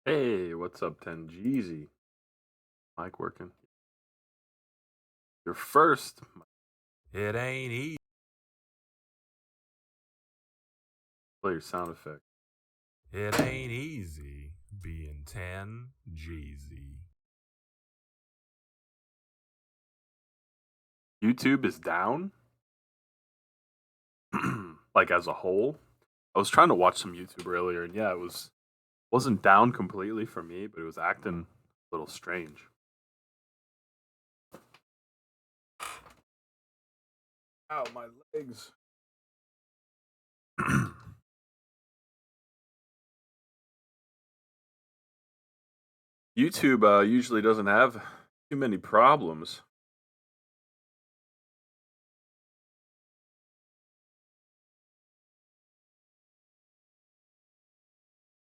Hey, what's up, 10 Jeezy? Mic working. Your first. It ain't easy. Play your sound effect. It ain't easy being 10 Jeezy. YouTube is down? Like as a whole? I was trying to watch some YouTube earlier, and yeah, wasn't down completely for me, but it was acting a little strange. Ow, my legs. YouTube usually doesn't have too many problems.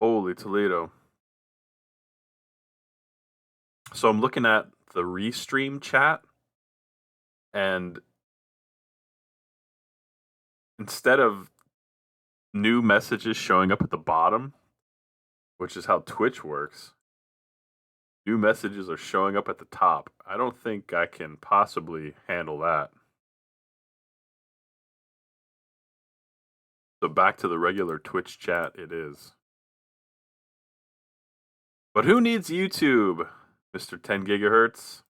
Holy Toledo. So I'm looking at the restream chat, and instead of new messages showing up at the bottom, which is how Twitch works, new messages are showing up at the top. I don't think I can possibly handle that. So back to the regular Twitch chat it is. But who needs YouTube, Mr. 10 gigahertz?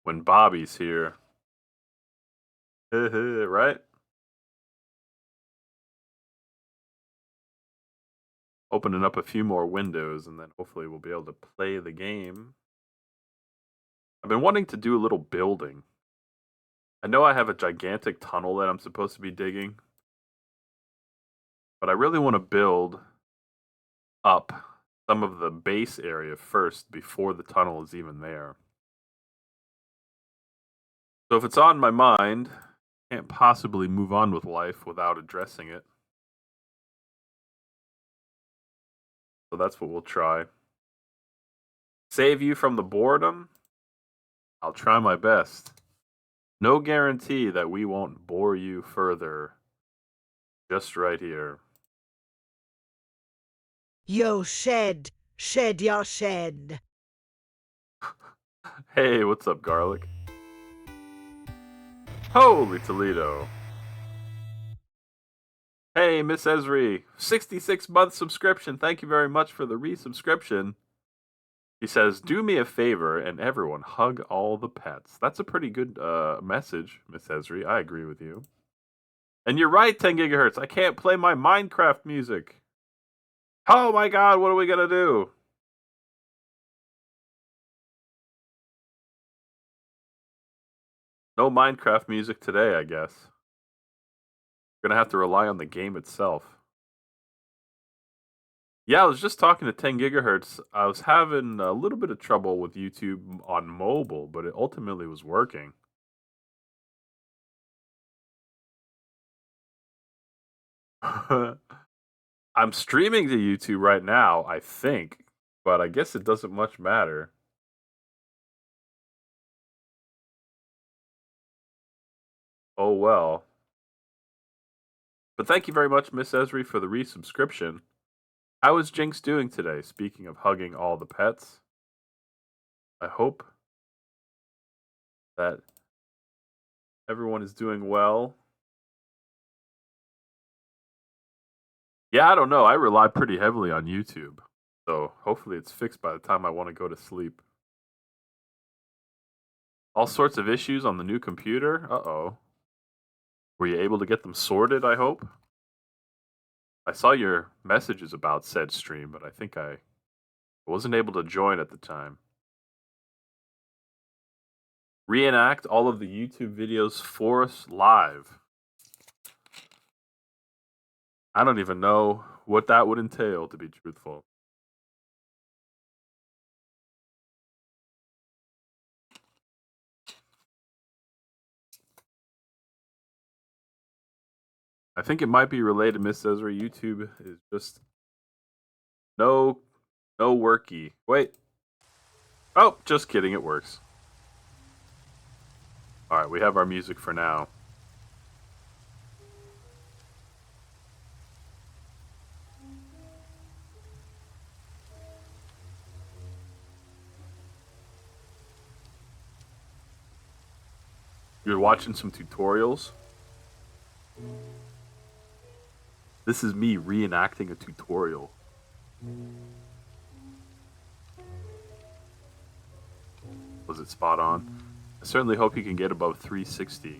When Bobby's here. Right? Opening up a few more windows and then hopefully we'll be able to play the game. I've been wanting to do a little building. I know I have a gigantic tunnel that I'm supposed to be digging, but I really want to build up some of the base area first before the tunnel is even there. So if it's on my mind, can't possibly move on with life without addressing it. So that's what we'll try. Save you from the boredom? I'll try my best. No guarantee that we won't bore you further. Just right here. Yo, shed your shed. Hey, what's up, Garlic? Holy Toledo. Hey, Miss Esri, 66-month subscription. Thank you very much for the resubscription. He says, do me a favor and everyone hug all the pets. That's a pretty good message, Miss Esri. I agree with you. And you're right, 10 gigahertz. I can't play my Minecraft music. Oh my god, what are we going to do? No Minecraft music today, I guess. We're going to have to rely on the game itself. Yeah, I was just talking to 10 gigahertz. I was having a little bit of trouble with YouTube on mobile, but it ultimately was working. I'm streaming to YouTube right now, I think, but I guess it doesn't much matter. Oh well. But thank you very much, Miss Esri, for the resubscription. How is Jinx doing today? Speaking of hugging all the pets, I hope that everyone is doing well. Yeah, I don't know. I rely pretty heavily on YouTube, so hopefully it's fixed by the time I want to go to sleep. All sorts of issues on the new computer? Uh-oh. Were you able to get them sorted, I hope? I saw your messages about said stream, but I think I wasn't able to join at the time. Reenact all of the YouTube videos for us live. I don't even know what that would entail, to be truthful. I think it might be related, Miss Ezra. YouTube is just no worky. Wait. Oh, just kidding, it works. Alright, we have our music for now. You're watching some tutorials. This is me reenacting a tutorial. Was it spot on? I certainly hope you can get above 360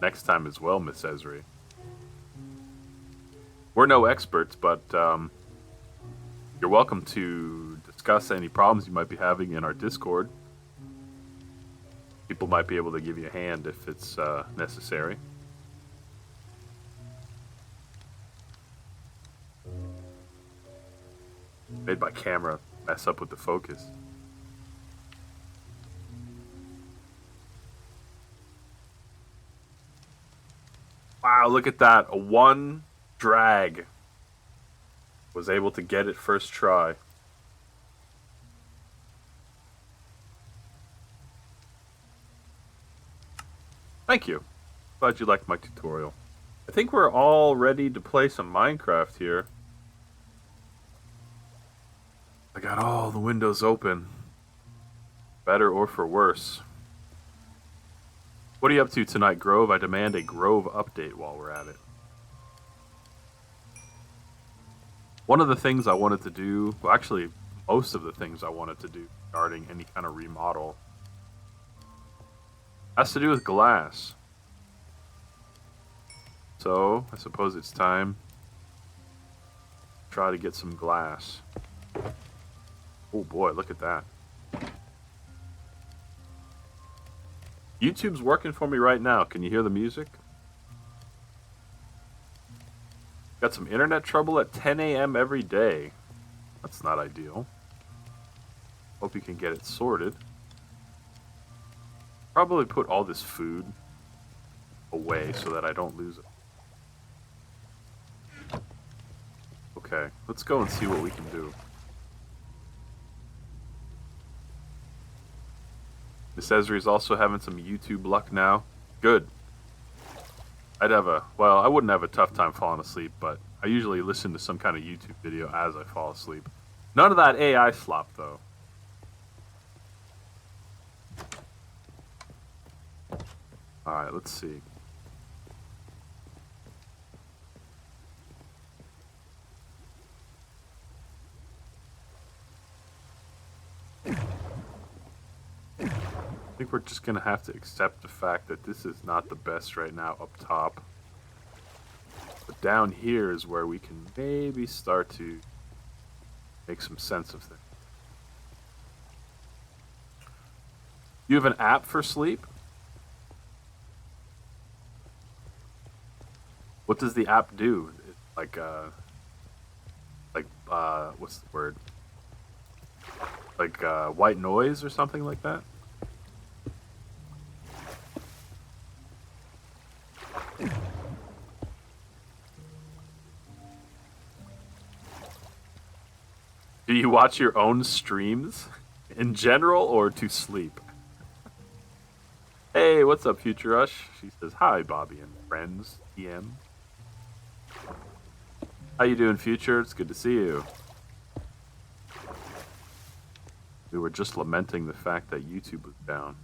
next time as well, Miss Esri. We're no experts, but you're welcome to discuss any problems you might be having in our Discord. People might be able to give you a hand if it's necessary. Made my camera mess up with the focus. Wow, look at that. A one drag. Was able to get it first try. Thank you. Glad you liked my tutorial. I think we're all ready to play some Minecraft here. I got all the windows open. Better or for worse. What are you up to tonight, Grove? I demand a Grove update while we're at it. One of the things I wanted to do, well, actually, most of the things I wanted to do regarding any kind of remodel has to do with glass. So, I suppose it's time to try to get some glass. Oh boy, look at that. YouTube's working for me right now. Can you hear the music? Got some internet trouble at 10 a.m. every day. That's not ideal. Hope you can get it sorted. Probably put all this food away so that I don't lose it. Okay, let's go and see what we can do. Miss Esri is also having some YouTube luck now. Good. Well, I wouldn't have a tough time falling asleep, but I usually listen to some kind of YouTube video as I fall asleep. None of that AI slop, though. Alright, let's see. I think we're just going to have to accept the fact that this is not the best right now up top. But down here is where we can maybe start to make some sense of things. You have an app for sleep? What does the app do? Like, what's the word? Like, white noise or something like that? Do you watch your own streams in general or to sleep? Hey, what's up, Future Rush? She says, hi, Bobby and friends, EM. How you doing, Future? It's good to see you. We were just lamenting the fact that YouTube was down.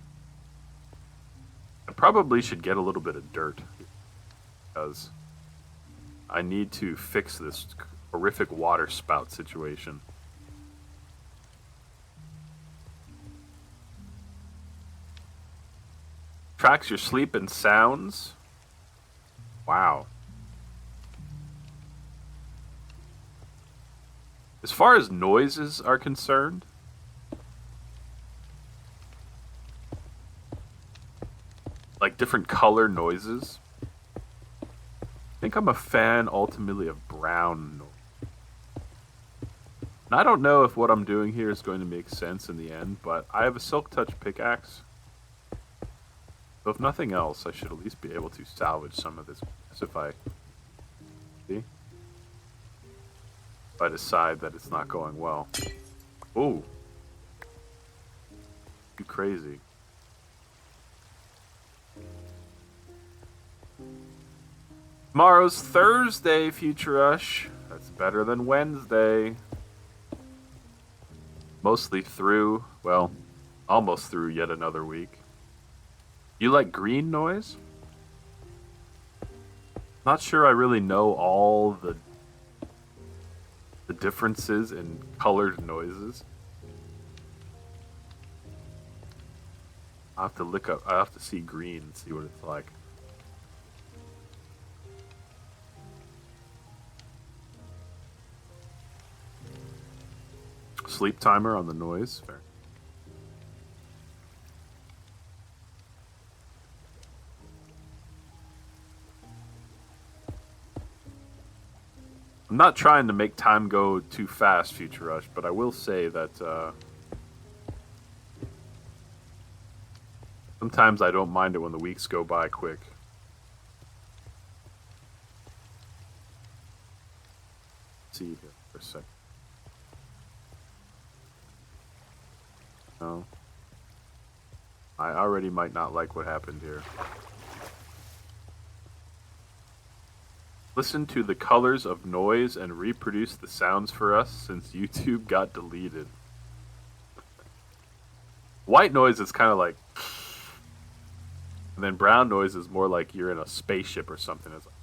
I probably should get a little bit of dirt because I need to fix this horrific water spout situation. Tracks your sleep and sounds? Wow. As far as noises are concerned, like different color noises, I think I'm a fan ultimately of brown noise. And I don't know if what I'm doing here is going to make sense in the end, but I have a Silk Touch pickaxe. So if nothing else, I should at least be able to salvage some of this if I decide that it's not going well. Ooh. You crazy. Tomorrow's Thursday, Future Rush. That's better than Wednesday. Mostly through, well, almost through yet another week. You like green noise? Not sure I really know all the differences in colored noises. I have to look up. I have to see green and see what it's like. Sleep timer on the noise. Fair. I'm not trying to make time go too fast, Future Rush, but I will say that sometimes I don't mind it when the weeks go by quick. Let's see here for a sec. No. I already might not like what happened here. Listen to the colors of noise and reproduce the sounds for us since YouTube got deleted. White noise is kind of like... And then brown noise is more like you're in a spaceship or something. It's like,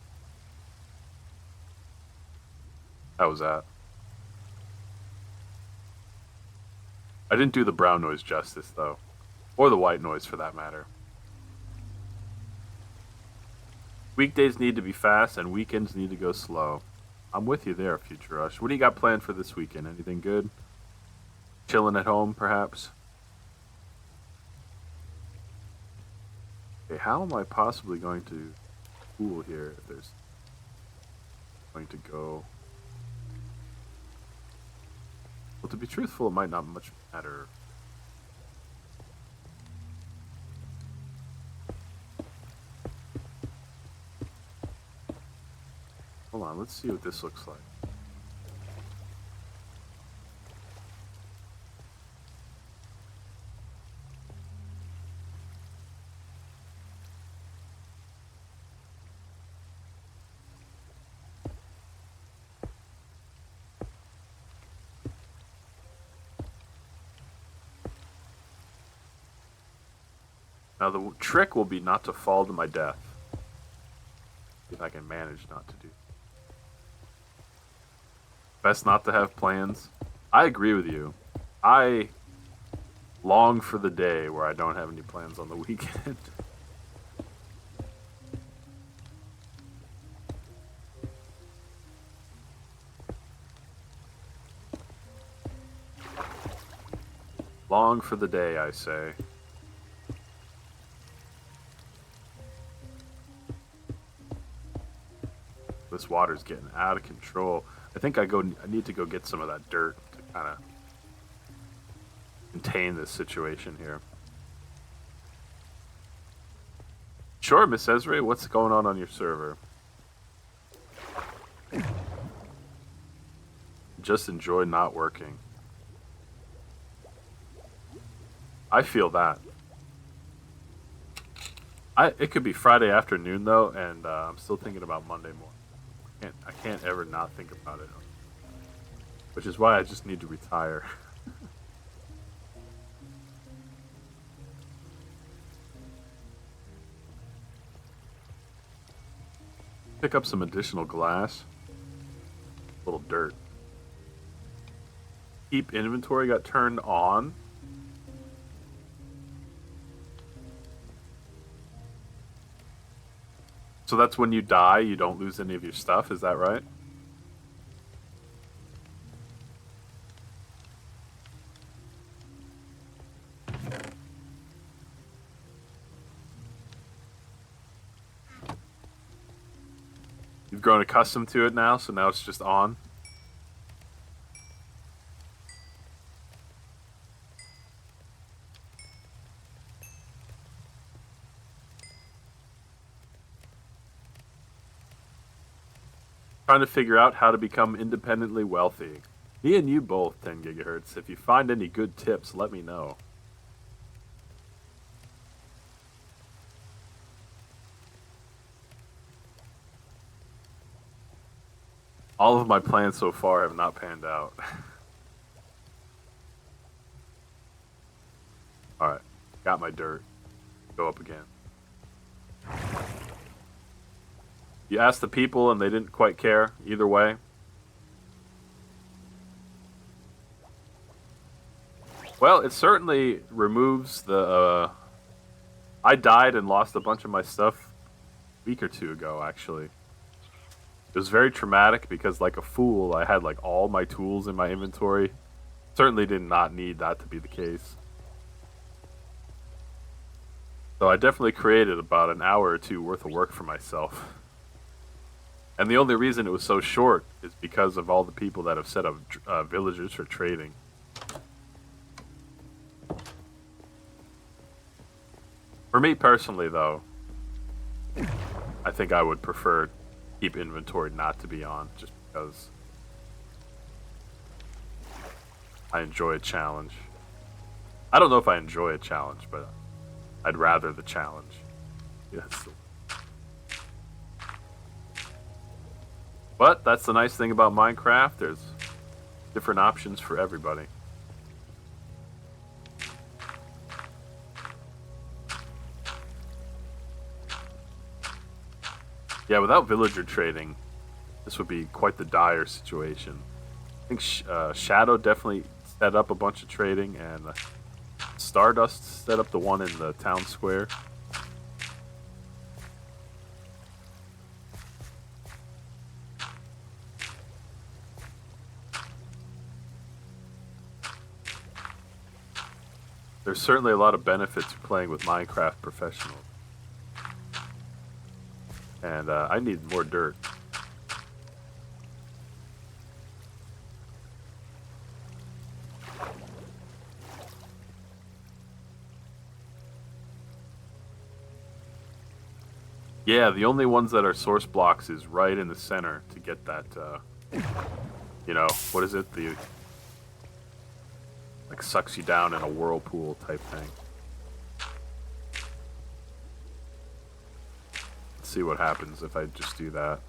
how was that? I didn't do the brown noise justice, though. Or the white noise, for that matter. Weekdays need to be fast, and weekends need to go slow. I'm with you there, Future Rush. What do you got planned for this weekend? Anything good? Chilling at home, perhaps? Okay, how am I possibly going to pool here if there's going to go... Well, to be truthful, it might not much matter. Hold on, let's see what this looks like. Now the trick will be not to fall to my death. If I can manage not to do. Best not to have plans. I agree with you. I long for the day where I don't have any plans on the weekend. Long for the day, I say. This water's getting out of control. I think I need to go get some of that dirt to kind of contain this situation here. Sure, Miss Esri, what's going on your server? Just enjoy not working. I feel that. It could be Friday afternoon though, and I'm still thinking about Monday morning. I can't ever not think about it. Which is why I just need to retire. Pick up some additional glass. A little dirt. Keep inventory got turned on. So that's when you die, you don't lose any of your stuff, is that right? You've grown accustomed to it now, so now it's just on. Trying to figure out how to become independently wealthy. Me and you both, 10 gigahertz. If you find any good tips, let me know. All of my plans so far have not panned out. Alright, got my dirt. Go up again. You asked the people and they didn't quite care either way. Well, it certainly removes the. I died and lost a bunch of my stuff a week or two ago, actually. It was very traumatic because, like a fool, I had like all my tools in my inventory. Certainly did not need that to be the case. So I definitely created about an hour or two worth of work for myself. And the only reason it was so short is because of all the people that have set up villagers for trading. For me personally, though, I think I would prefer keep inventory not to be on, just because I enjoy a challenge. I don't know if I enjoy a challenge, but I'd rather the challenge. Yes. But that's the nice thing about Minecraft. There's different options for everybody. Yeah, without villager trading, this would be quite the dire situation. I think Shadow definitely set up a bunch of trading, and Stardust set up the one in the town square. There's certainly a lot of benefits to playing with Minecraft Professional. And I need more dirt. Yeah, the only ones that are source blocks is right in the center to get that, you know, what is it? The, like, sucks you down in a whirlpool type thing. Let's see what happens if I just do that.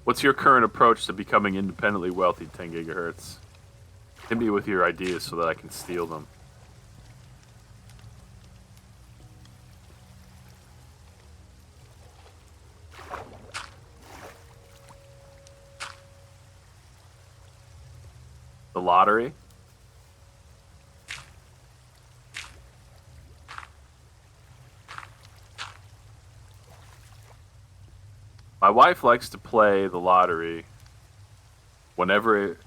What's your current approach to becoming independently wealthy, 10 gigahertz? Hit me with your ideas so that I can steal them. The lottery? My wife likes to play the lottery whenever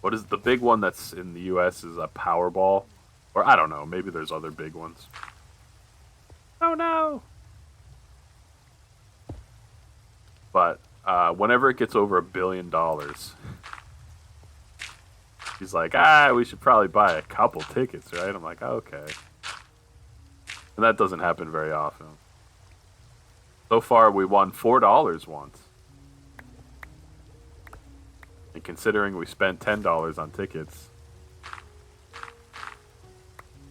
what is the big one that's in the US is a Powerball? Or I don't know, maybe there's other big ones. Oh no. But whenever it gets over $1 billion, he's like, we should probably buy a couple tickets, right? I'm like, okay. And that doesn't happen very often. So far, we won $4 once. And considering we spent $10 on tickets,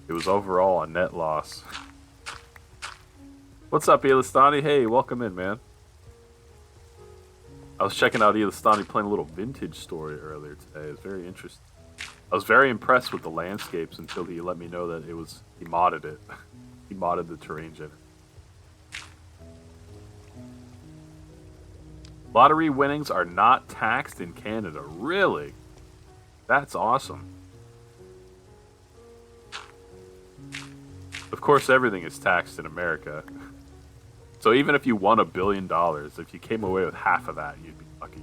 it was overall a net loss. What's up, Elistani? Hey, welcome in, man. I was checking out Elistani playing a little Vintage Story earlier today. It was very interesting. I was very impressed with the landscapes until he let me know that he modded it. He modded the terrain gen. Lottery winnings are not taxed in Canada. Really? That's awesome. Of course, everything is taxed in America. So even if you won $1 billion, if you came away with half of that, you'd be lucky.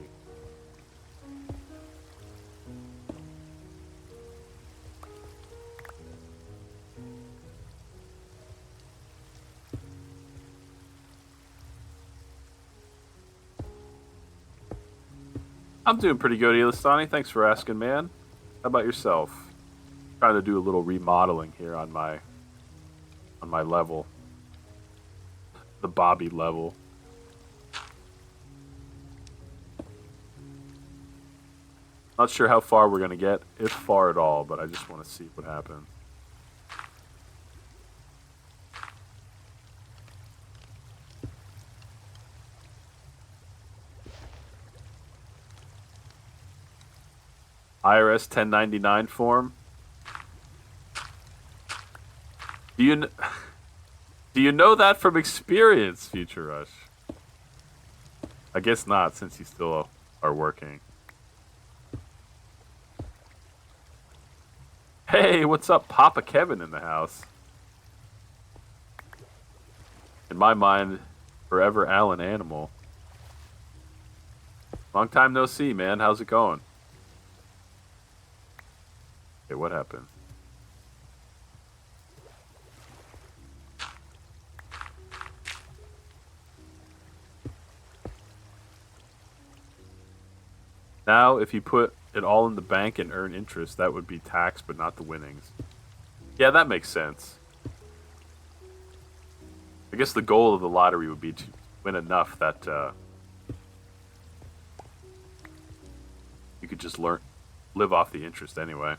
I'm doing pretty good, Elistani. Thanks for asking, man. How about yourself? Trying to do a little remodeling here on my level. The Bobby level. Not sure how far we're gonna get, if far at all, but I just want to see what happens. IRS 1099 form. Do you know that from experience, Future Rush? I guess not, since you still are working. Hey, what's up, Papa Kevin in the house? In my mind, forever Alan Animal. Long time no see, man. How's it going? Okay, what happened? Now, if you put it all in the bank and earn interest, that would be taxed, but not the winnings. Yeah, that makes sense. I guess the goal of the lottery would be to win enough that you could just live off the interest anyway.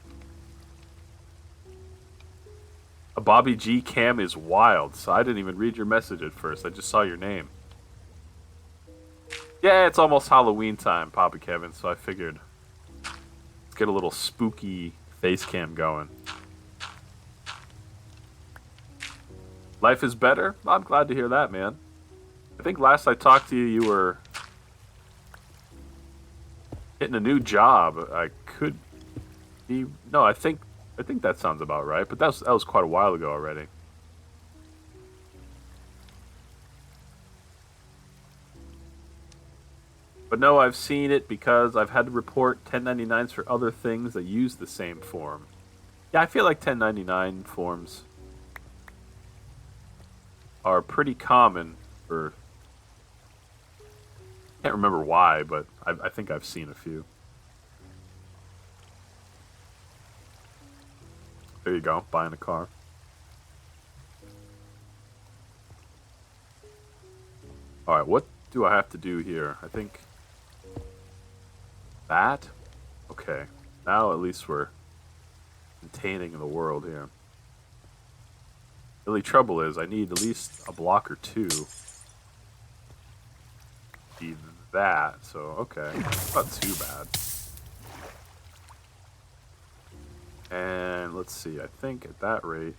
A Bobby G cam is wild, so I didn't even read your message at first. I just saw your name. Yeah, it's almost Halloween time, Papa Kevin, so I figured let's get a little spooky face cam going. Life is better? I'm glad to hear that, man. I think last I talked to you, you were getting a new job. I could be... No, I think that sounds about right, but that was quite a while ago already. But no, I've seen it because I've had to report 1099s for other things that use the same form. Yeah, I feel like 1099 forms are pretty common for... Can't remember why, but I think I've seen a few. There you go, buying a car. Alright, what do I have to do here? I think... That? Okay. Now at least we're containing the world here. The only trouble is I need at least a block or two. Be that, so okay. Not too bad. And let's see, I think at that rate...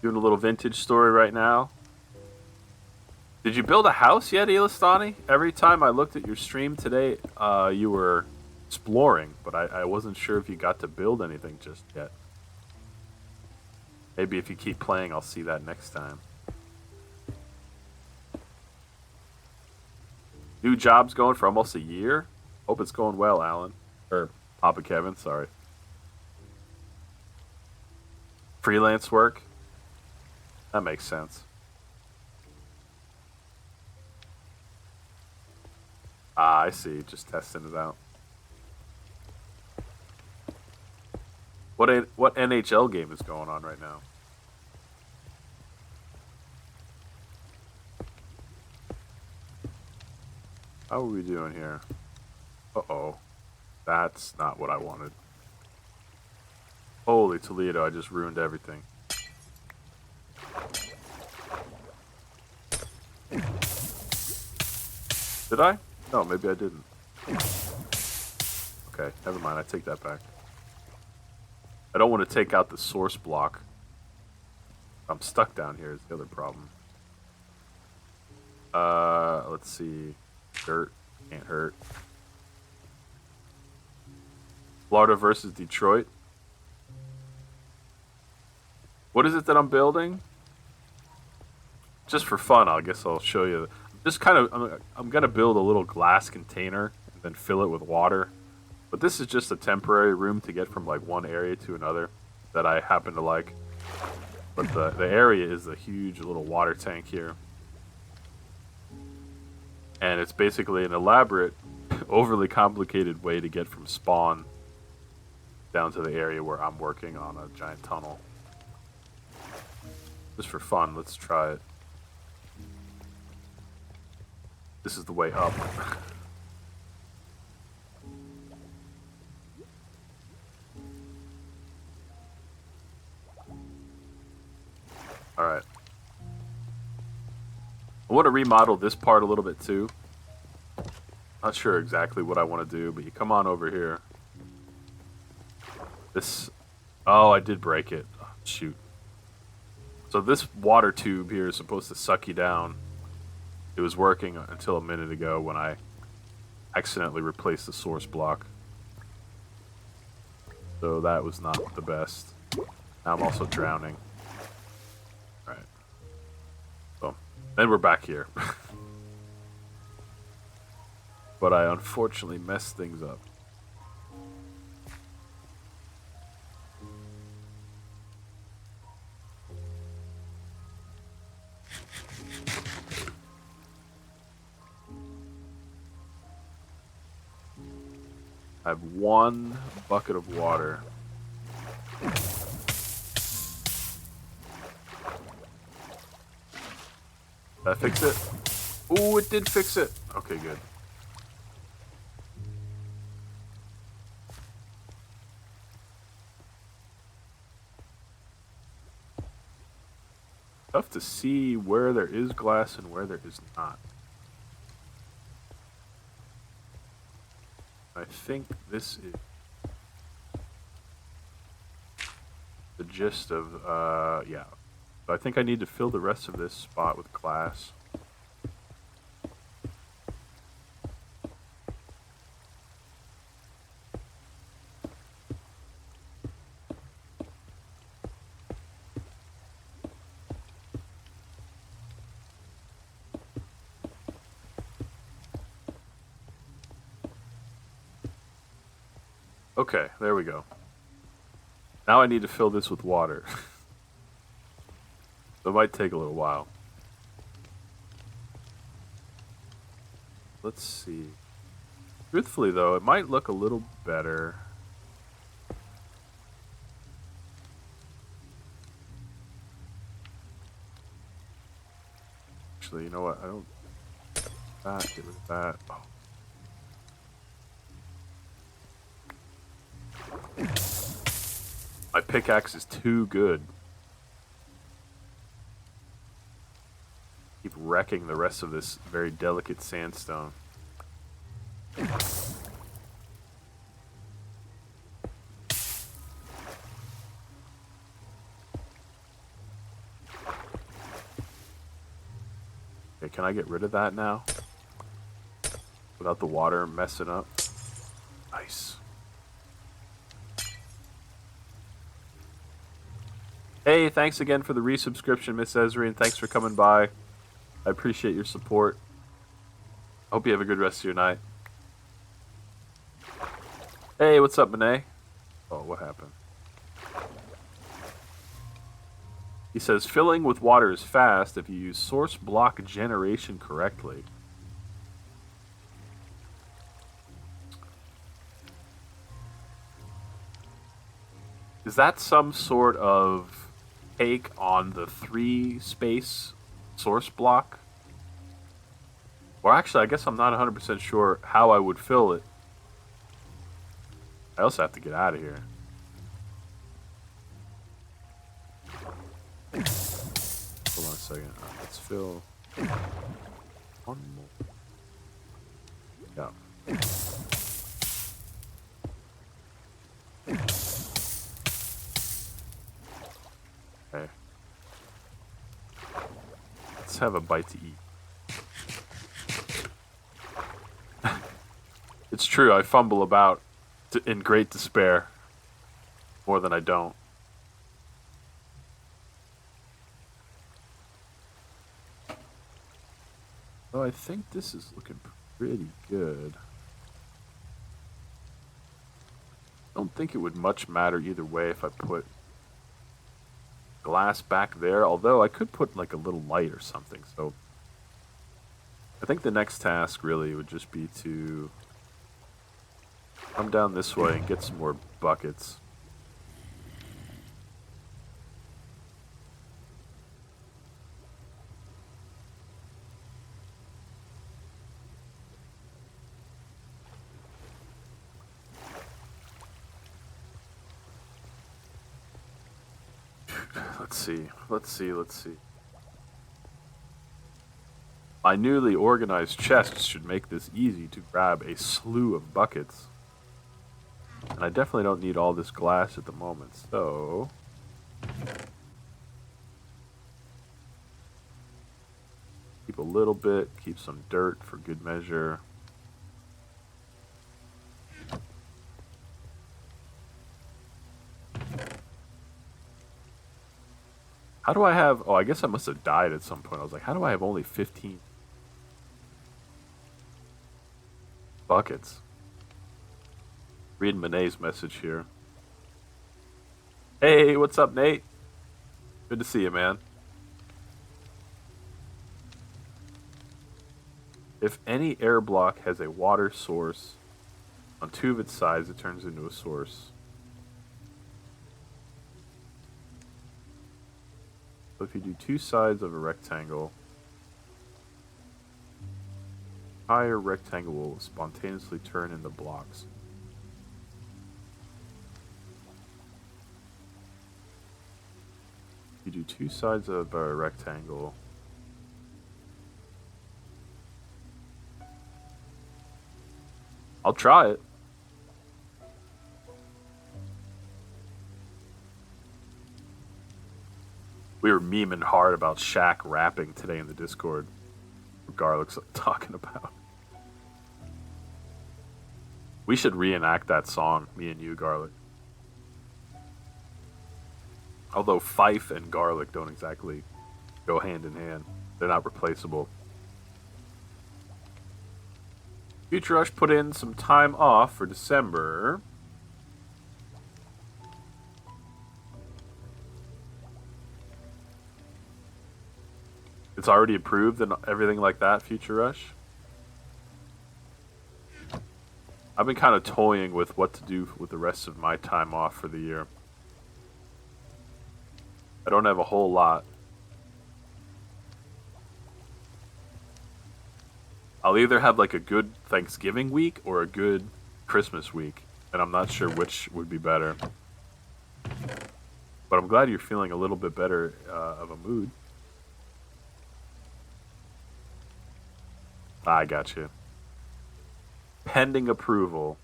Doing a little vintage story right now. Did you build a house yet, Elistani? Every time I looked at your stream today, you were exploring, but I wasn't sure if you got to build anything just yet. Maybe if you keep playing, I'll see that next time. New job's going for almost a year? Hope it's going well, Alan. Or Papa Kevin, sorry. Freelance work? That makes sense. Ah, I see. Just testing it out. What NHL game is going on right now? How are we doing here? Uh-oh. That's not what I wanted. Holy Toledo, I just ruined everything. Did I? No, maybe I didn't. Okay, never mind. I take that back. I don't want to take out the source block. I'm stuck down here is the other problem. Let's see. Dirt. Can't hurt. Florida versus Detroit. What is it that I'm building? Just for fun, I guess I'll show you. Just kind of, I'm gonna build a little glass container and then fill it with water. But this is just a temporary room to get from like one area to another that I happen to like. But the area is a huge little water tank here. And it's basically an elaborate, overly complicated way to get from spawn down to the area where I'm working on a giant tunnel. Just for fun, let's try it. This is the way up. I want to remodel this part a little bit too. Not sure exactly what I want to do, but you come on over here. This... Oh, I did break it. Oh, shoot. So this water tube here is supposed to suck you down. It was working until a minute ago when I accidentally replaced the source block. So that was not the best. Now I'm also drowning. Right. So, then we're back here. But I unfortunately messed things up. I have 1 bucket of water. Did that fix it? Ooh, it did fix it. Okay, good. Tough to see where there is glass and where there is not. I think this is the gist of, yeah. So I think I need to fill the rest of this spot with glass. Okay, there we go. Now I need to fill this with water. So it might take a little while. Let's see. Truthfully, though, it might look a little better. Actually, you know what? I don't... Get rid of that. Oh. My pickaxe is too good. Keep wrecking the rest of this very delicate sandstone. Okay, can I get rid of that now? Without the water messing up? Nice. Hey, thanks again for the resubscription, Miss Esri, and thanks for coming by. I appreciate your support. I hope you have a good rest of your night. Hey, what's up, Monet? Oh, what happened? He says, filling with water is fast if you use source block generation correctly. Is that some sort of take on the 3-space source block? Or actually, I guess I'm not 100% sure how I would fill it. I also have to get out of here. Hold on a second. Let's fill one more. Yeah. Okay. Let's have a bite to eat. It's true, I fumble about in great despair. More than I don't. So I think this is looking pretty good. I don't think it would much matter either way if I put glass back there, although I could put like a little light or something. So I think the next task really would just be to come down this way and get some more buckets. Let's see. My newly organized chests should make this easy to grab a slew of buckets. And I definitely don't need all this glass at the moment, so... keep a little bit, keep some dirt for good measure. How do I have... oh, I guess I must have died at some point. I was like, how do I have only 15 buckets? Read Monet's message here. Hey, what's up, Nate? Good to see you, man. If any air block has a water source on 2 of its sides, it turns into a source. So if you do 2 sides of a rectangle, the entire rectangle will spontaneously turn into blocks. If you do 2 sides of a rectangle, I'll try it. We were memeing hard about Shaq rapping today in the Discord. What Garlic's talking about. We should reenact that song, me and you, Garlic. Although Fife and Garlic don't exactly go hand in hand. They're not replaceable. Future Rush put in some time off for December. It's already approved and everything like that, Future Rush. I've been kind of toying with what to do with the rest of my time off for the year. I don't have a whole lot. I'll either have like a good Thanksgiving week or a good Christmas week, and I'm not sure which would be better. But I'm glad you're feeling a little bit better of a mood. I got you. Pending approval.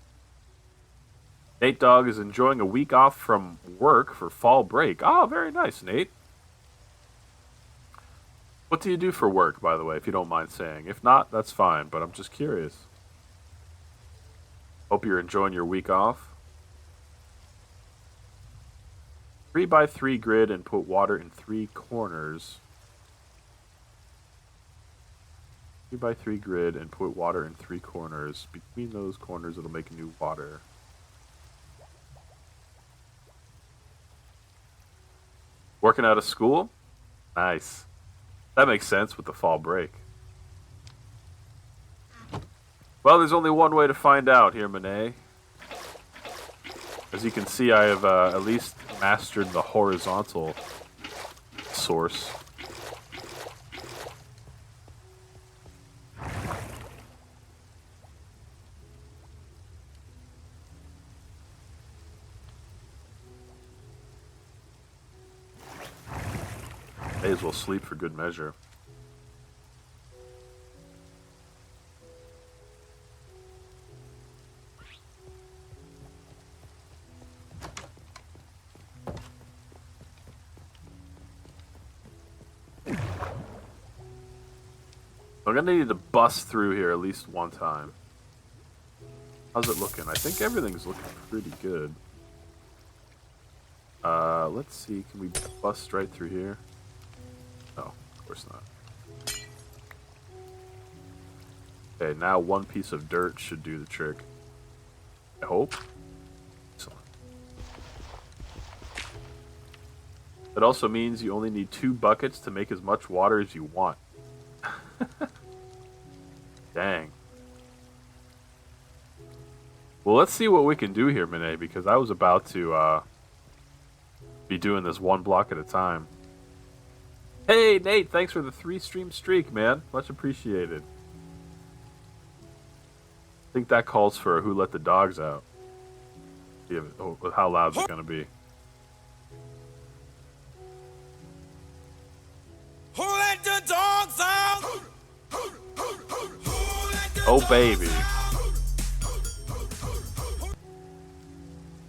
Nate Dogg is enjoying a week off from work for fall break. Oh, very nice, Nate. What do you do for work, by the way, if you don't mind saying? If not, that's fine, but I'm just curious. Hope you're enjoying your week off. 3x3 grid and put water in 3 corners. 3x3 grid and put water in 3 corners. Between those corners, it'll make new water. Working out of school? Nice. That makes sense with the fall break. Well, there's only one way to find out here, Monet. As you can see, I have at least mastered the horizontal source. May as well sleep for good measure. I'm gonna need to bust through here at least one time. How's it looking? I think everything's looking pretty good. Let's see. Can we bust right through here? No, of course not. Okay, now one piece of dirt should do the trick. I hope. Excellent. That also means you only need 2 buckets to make as much water as you want. Dang. Well, let's see what we can do here, Monet, because I was about to be doing this 1 block at a time. Hey, Nate, thanks for the 3-stream streak, man. Much appreciated. I think that calls for Who Let the Dogs Out. How loud is it going to be? Who let the dogs out? Oh, baby.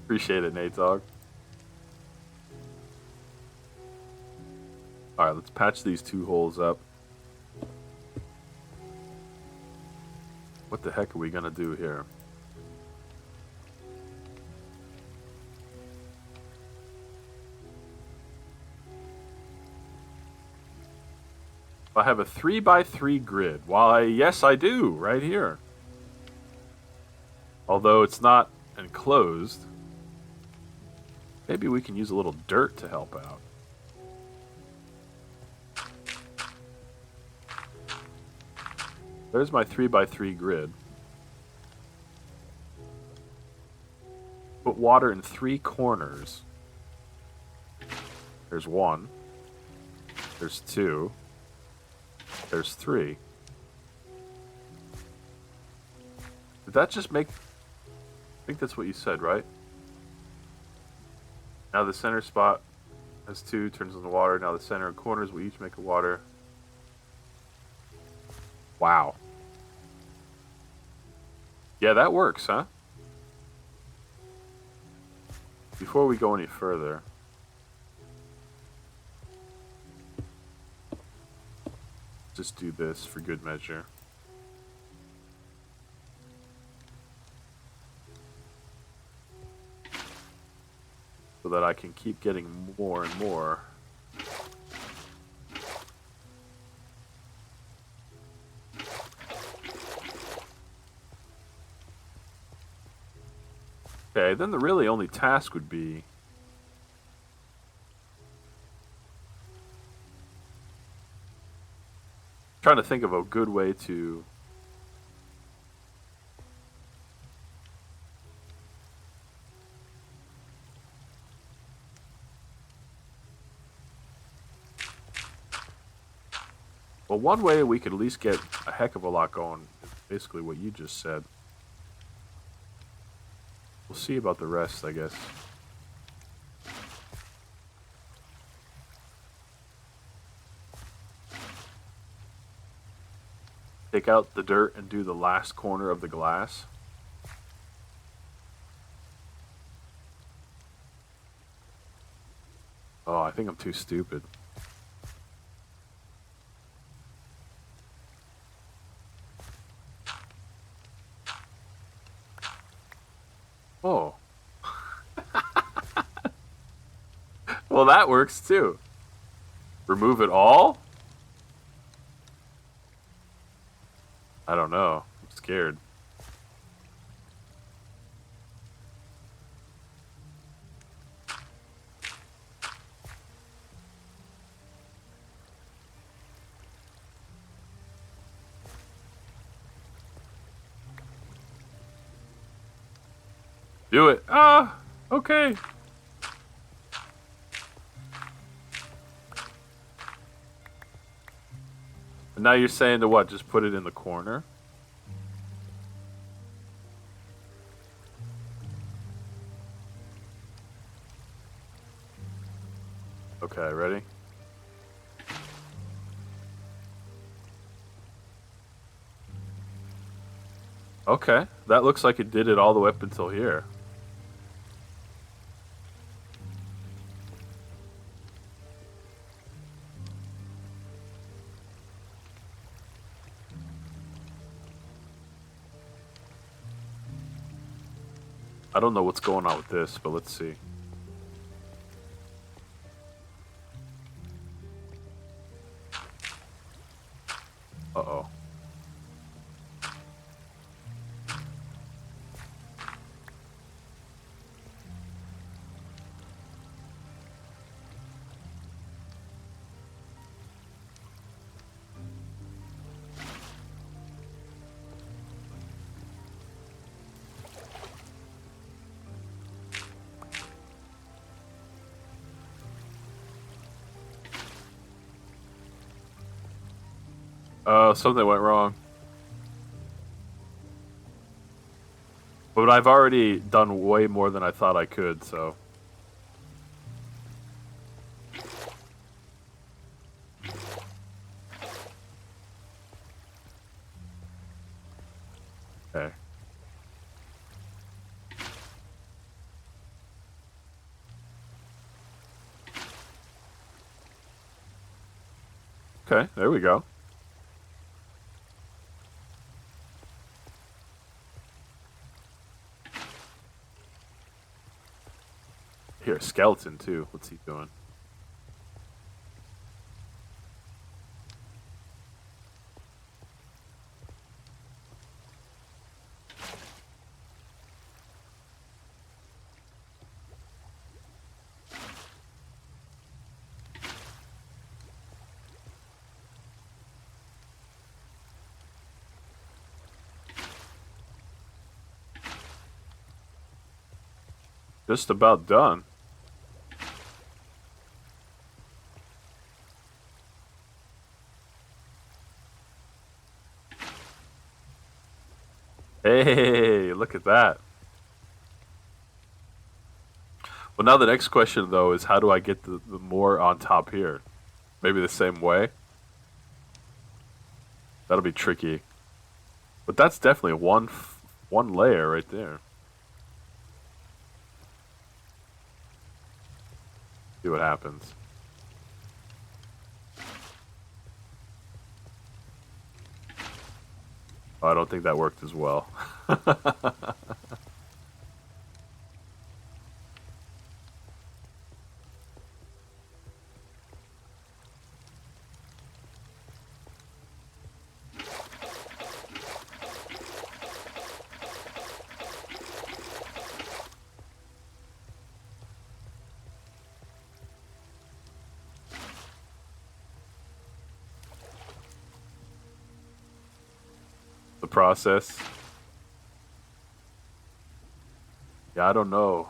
Appreciate it, Nate Dog. Alright, let's patch these 2 holes up. What the heck are we gonna do here? I have a 3x3 grid. Why, yes, I do, right here. Although it's not enclosed, maybe we can use a little dirt to help out. There's my 3x3 grid. Put water in 3 corners. There's 1. There's 2. There's 3. Did that just make... I think that's what you said, right? Now the center spot has 2, turns into water. Now the center and corners will each make a water. Wow. Yeah, that works, huh? Before we go any further... just do this for good measure. So that I can keep getting more and more. Okay, then the really only task would be trying to think of a good way to well, one way we could at least get a heck of a lot going is basically what you just said. We'll see about the rest, I guess. Take out the dirt and do the last corner of the glass. Oh, I think I'm too stupid. Oh. Well, that works too. Remove it all? I don't know. I'm scared. Do it. Ah, okay. And now you're saying to what? Just put it in the corner? Okay, ready? Okay, that looks like it did it all the way up until here. I don't know what's going on with this, but let's see. Uh-oh. Something went wrong. But I've already done way more than I thought I could, so... Okay. Okay, there we go. Here, a skeleton too. What's he doing? Just about done. Hey, look at that. Well, now the next question, though, is how do I get the more on top here? Maybe the same way? That'll be tricky. But that's definitely one layer right there. See what happens. Oh, I don't think that worked as well. The process. Yeah, I don't know.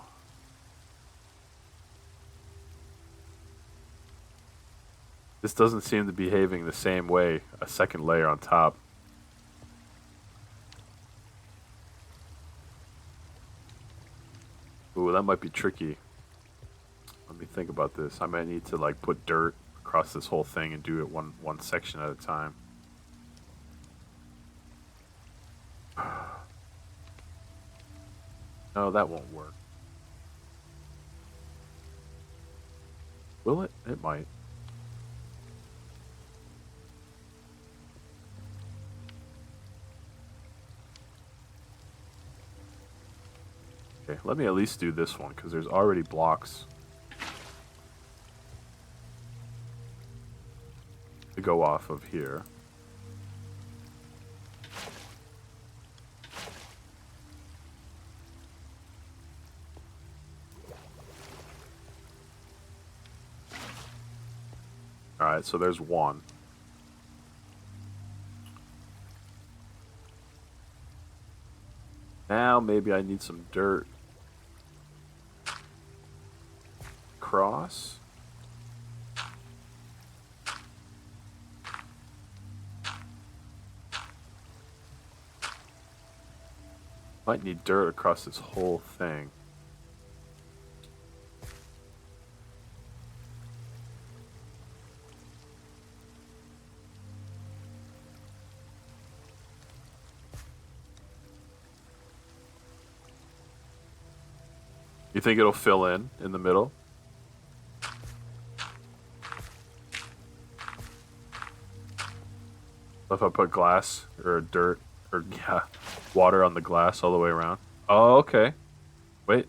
This doesn't seem to be behaving the same way. A second layer on top. Ooh, that might be tricky. Let me think about this. I might need to like put dirt across this whole thing and do it one section at a time. No, that won't work. Will it? It might. Okay, let me at least do this one because there's already blocks to go off of here. Alright, so there's one. Now maybe I need some dirt. Cross. Might need dirt across this whole thing. You think it'll fill in the middle? If I put glass or dirt or yeah, water on the glass all the way around. Oh, okay. Wait.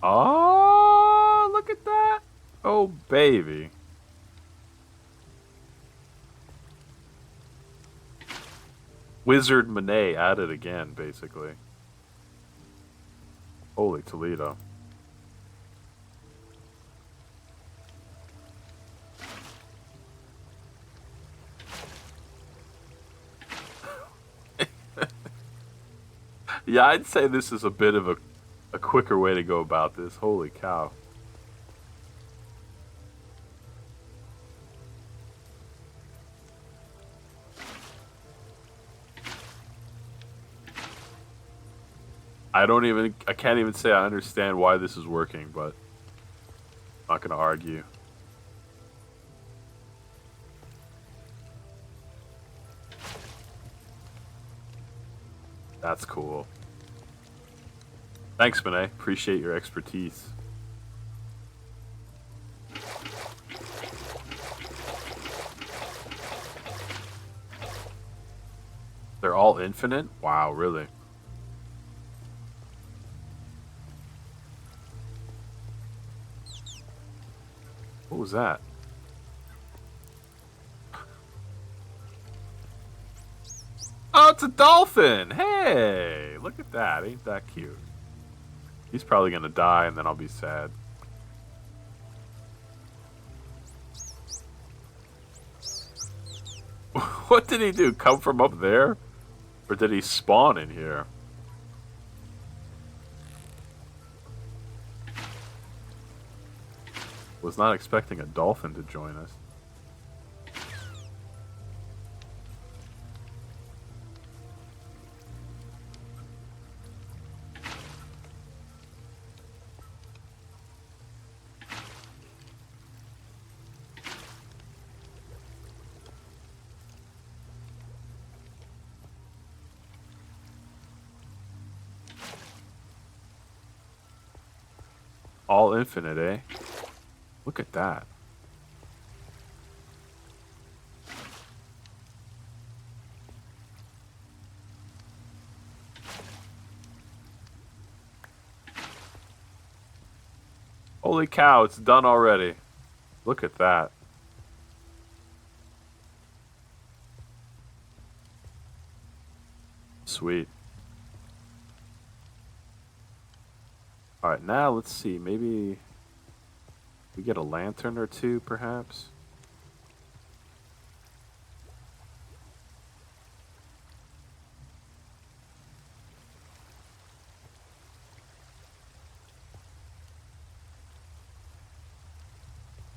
Oh, look at that. Oh, baby. Wizard Monet at it again, basically. Holy Toledo. Yeah, I'd say this is a bit of a quicker way to go about this. Holy cow. I can't even say I understand why this is working, but I'm not gonna argue. That's cool. Thanks, Monet. Appreciate your expertise. They're all infinite? Wow, really? What was that? Oh, it's a dolphin! Hey! Look at that. Ain't that cute? He's probably gonna die and then I'll be sad. What did he do? Come from up there? Or did he spawn in here? Was not expecting a dolphin to join us. All infinite, eh? Look at that. Holy cow, it's done already. Look at that. Sweet. Alright, now let's see. Maybe we get a lantern or two, perhaps?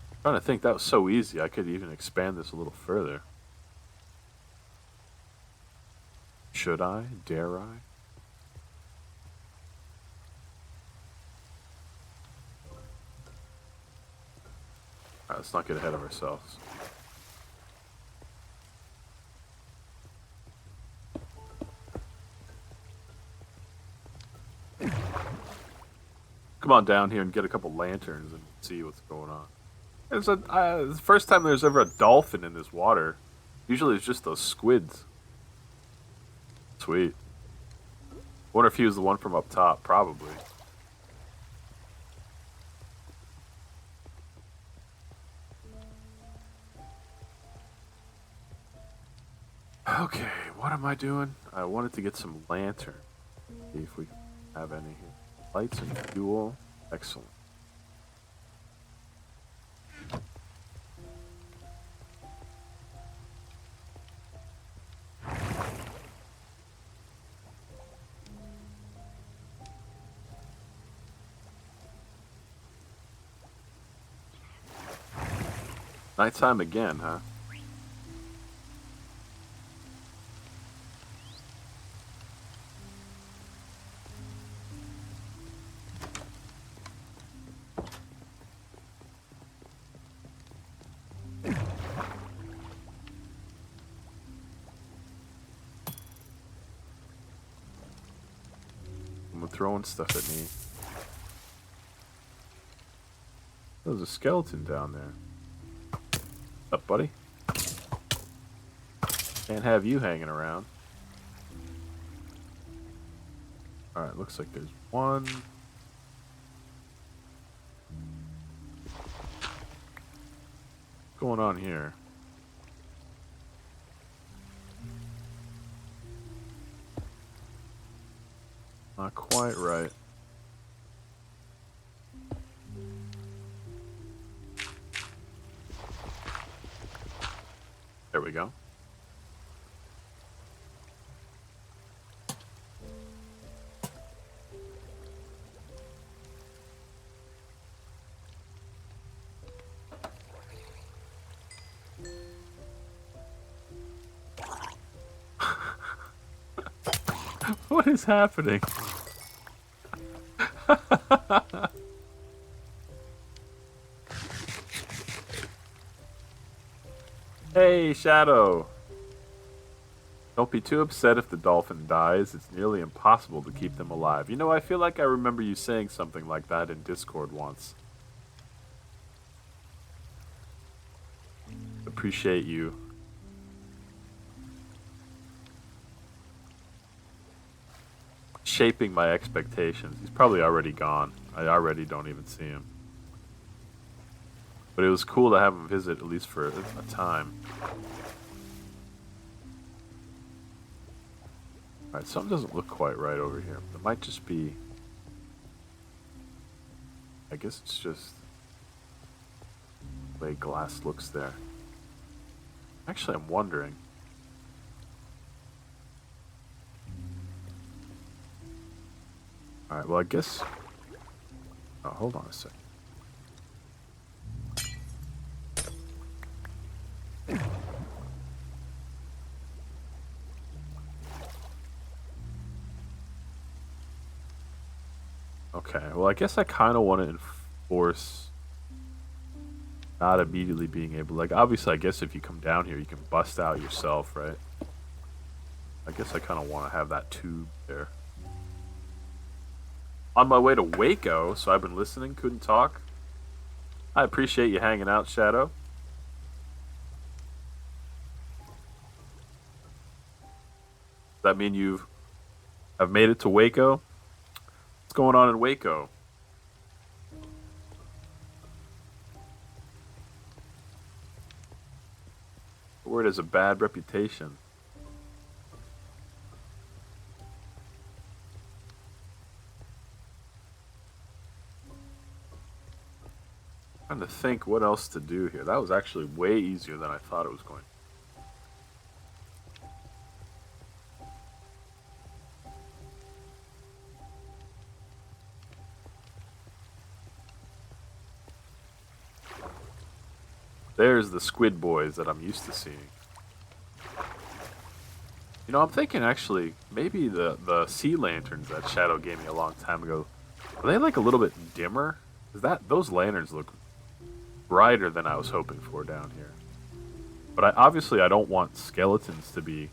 I'm trying to think, that was so easy. I could even expand this a little further. Should I? Dare I? Alright, let's not get ahead of ourselves. Come on down here and get a couple lanterns and see what's going on. It's the first time there's ever a dolphin in this water. Usually it's just those squids. Sweet. Wonder if he was the one from up top. Probably. Okay, what am I doing? I wanted to get some lantern. See if we have any here. Lights and fuel. Excellent. Nighttime again, huh? Someone throwing stuff at me. There's a skeleton down there. What's up, buddy? Can't have you hanging around. Alright, looks like there's one. What's going on here? Not quite right. There we go. What is happening? Hey, Shadow. Don't be too upset if the dolphin dies. It's nearly impossible to keep them alive. You know, I feel like I remember you saying something like that in Discord once. Appreciate you. Shaping my expectations. He's probably already gone. I already don't even see him. But it was cool to have him visit, at least for a time. Alright, something doesn't look quite right over here. It might just be... I guess it's just... the way glass looks there. Actually, I'm wondering... Alright, well, I guess... Oh, hold on a second. Okay, well, I guess I kind of want to enforce not immediately being able... Like, obviously, I guess if you come down here, you can bust out yourself, right? I guess I kind of want to have that tube there. On my way to Waco, so I've been listening, couldn't talk. I appreciate you hanging out, Shadow. Does that mean you have made it to Waco? What's going on in Waco? The word has a bad reputation. Trying to think what else to do here. That was actually way easier than I thought it was going. There's the squid boys that I'm used to seeing. You know, I'm thinking actually, maybe the sea lanterns that Shadow gave me a long time ago, are they like a little bit dimmer? Because those lanterns look brighter than I was hoping for down here. But obviously I don't want skeletons to be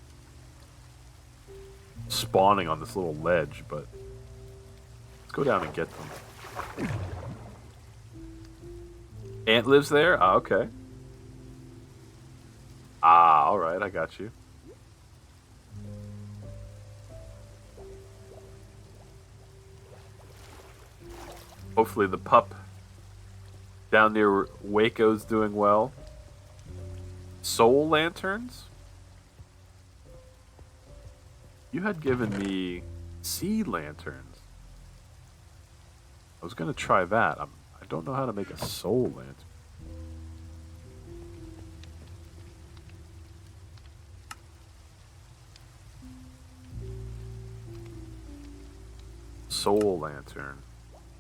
spawning on this little ledge, but let's go down and get them. Ant lives there? Ah, okay. Ah, alright, I got you. Hopefully the pup down near Waco's doing well. Soul lanterns? You had given me sea lanterns. I was gonna try that. I don't know how to make a soul lantern. Soul lantern.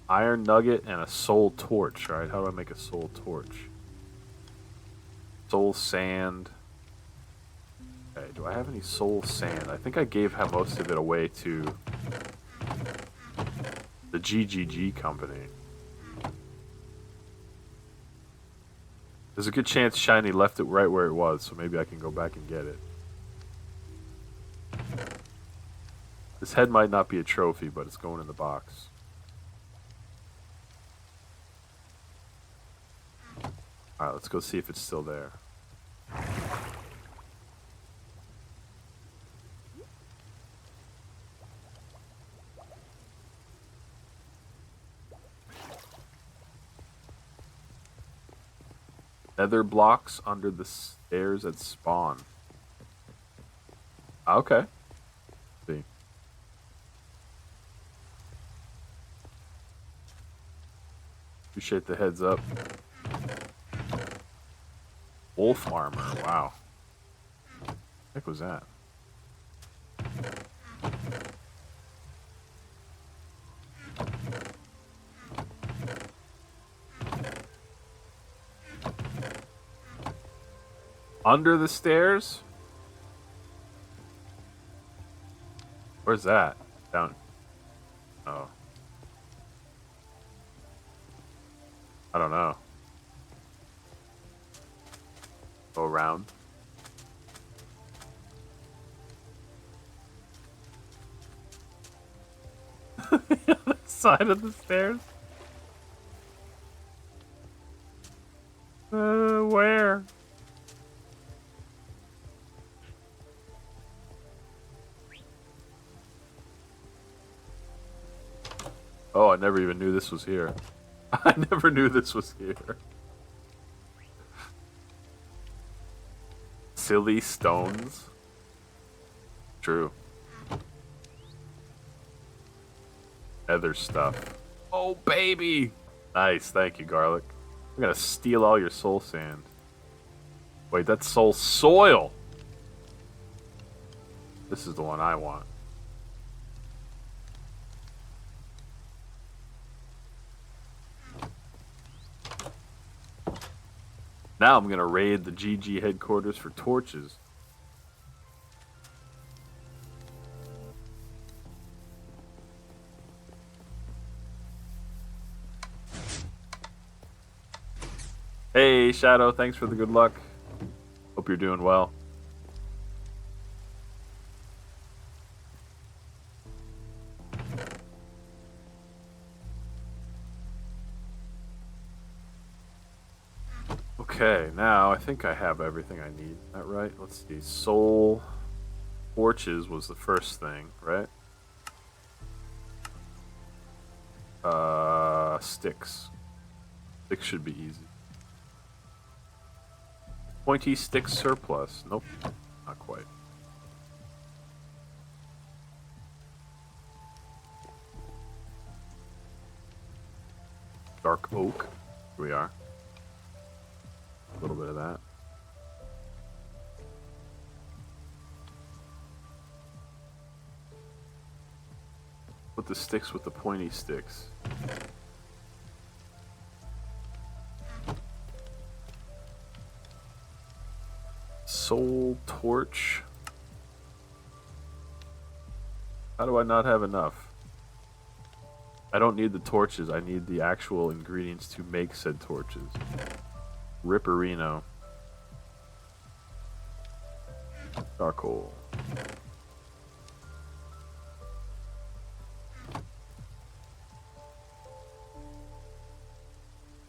Iron nugget and a soul torch. Alright, how do I make a soul torch? Soul sand. Okay, do I have any soul sand? I think I gave most of it away to the GGG company. There's a good chance Shiny left it right where it was, so maybe I can go back and get it. This head might not be a trophy, but it's going in the box. Alright, let's go see if it's still there. Nether blocks under the stairs at spawn. Okay. See. Appreciate the heads up. Wolf armor, wow. What the heck was that? Under the stairs? Where's that? Down. Oh. I don't know. Go around. The other side of the stairs? Where? Oh, I never even knew this was here. I never knew this was here. Silly stones. True. Other stuff. Oh, baby! Nice, thank you, Garlic. I'm gonna steal all your soul sand. Wait, that's soul soil! This is the one I want. Now I'm gonna raid the GG headquarters for torches. Hey, Shadow, thanks for the good luck. Hope you're doing well. Okay, now I think I have everything I need. Is that right? Let's see. Soul torches was the first thing, right? Sticks. Sticks should be easy. Pointy stick surplus. Nope, not quite. Dark oak. Here we are. A little bit of that. Put the sticks with the pointy sticks. Soul torch. How do I not have enough? I don't need the torches. I need the actual ingredients to make said torches. Ripperino. Charcoal.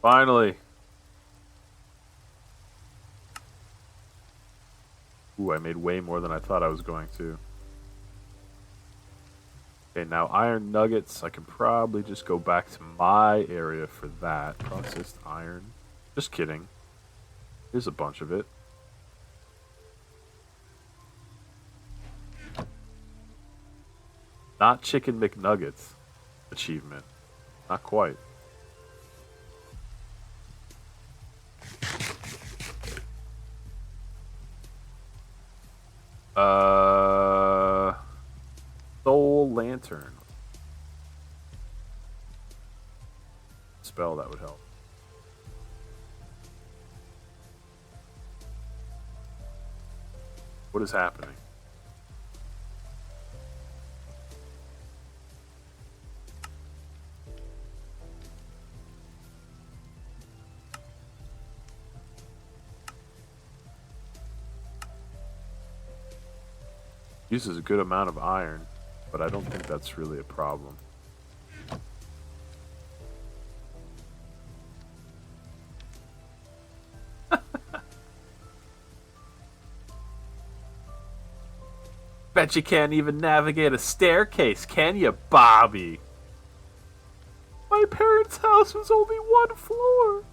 Finally. Ooh, I made way more than I thought I was going to. Okay, now iron nuggets. I can probably just go back to my area for that. Processed iron. Just kidding. Here's a bunch of it. Not chicken McNuggets achievement. Not quite. Soul lantern. Spell that would help. What is happening? Uses a good amount of iron, but I don't think that's really a problem. Bet you can't even navigate a staircase, can you, Bobby? My parents' house was only one floor.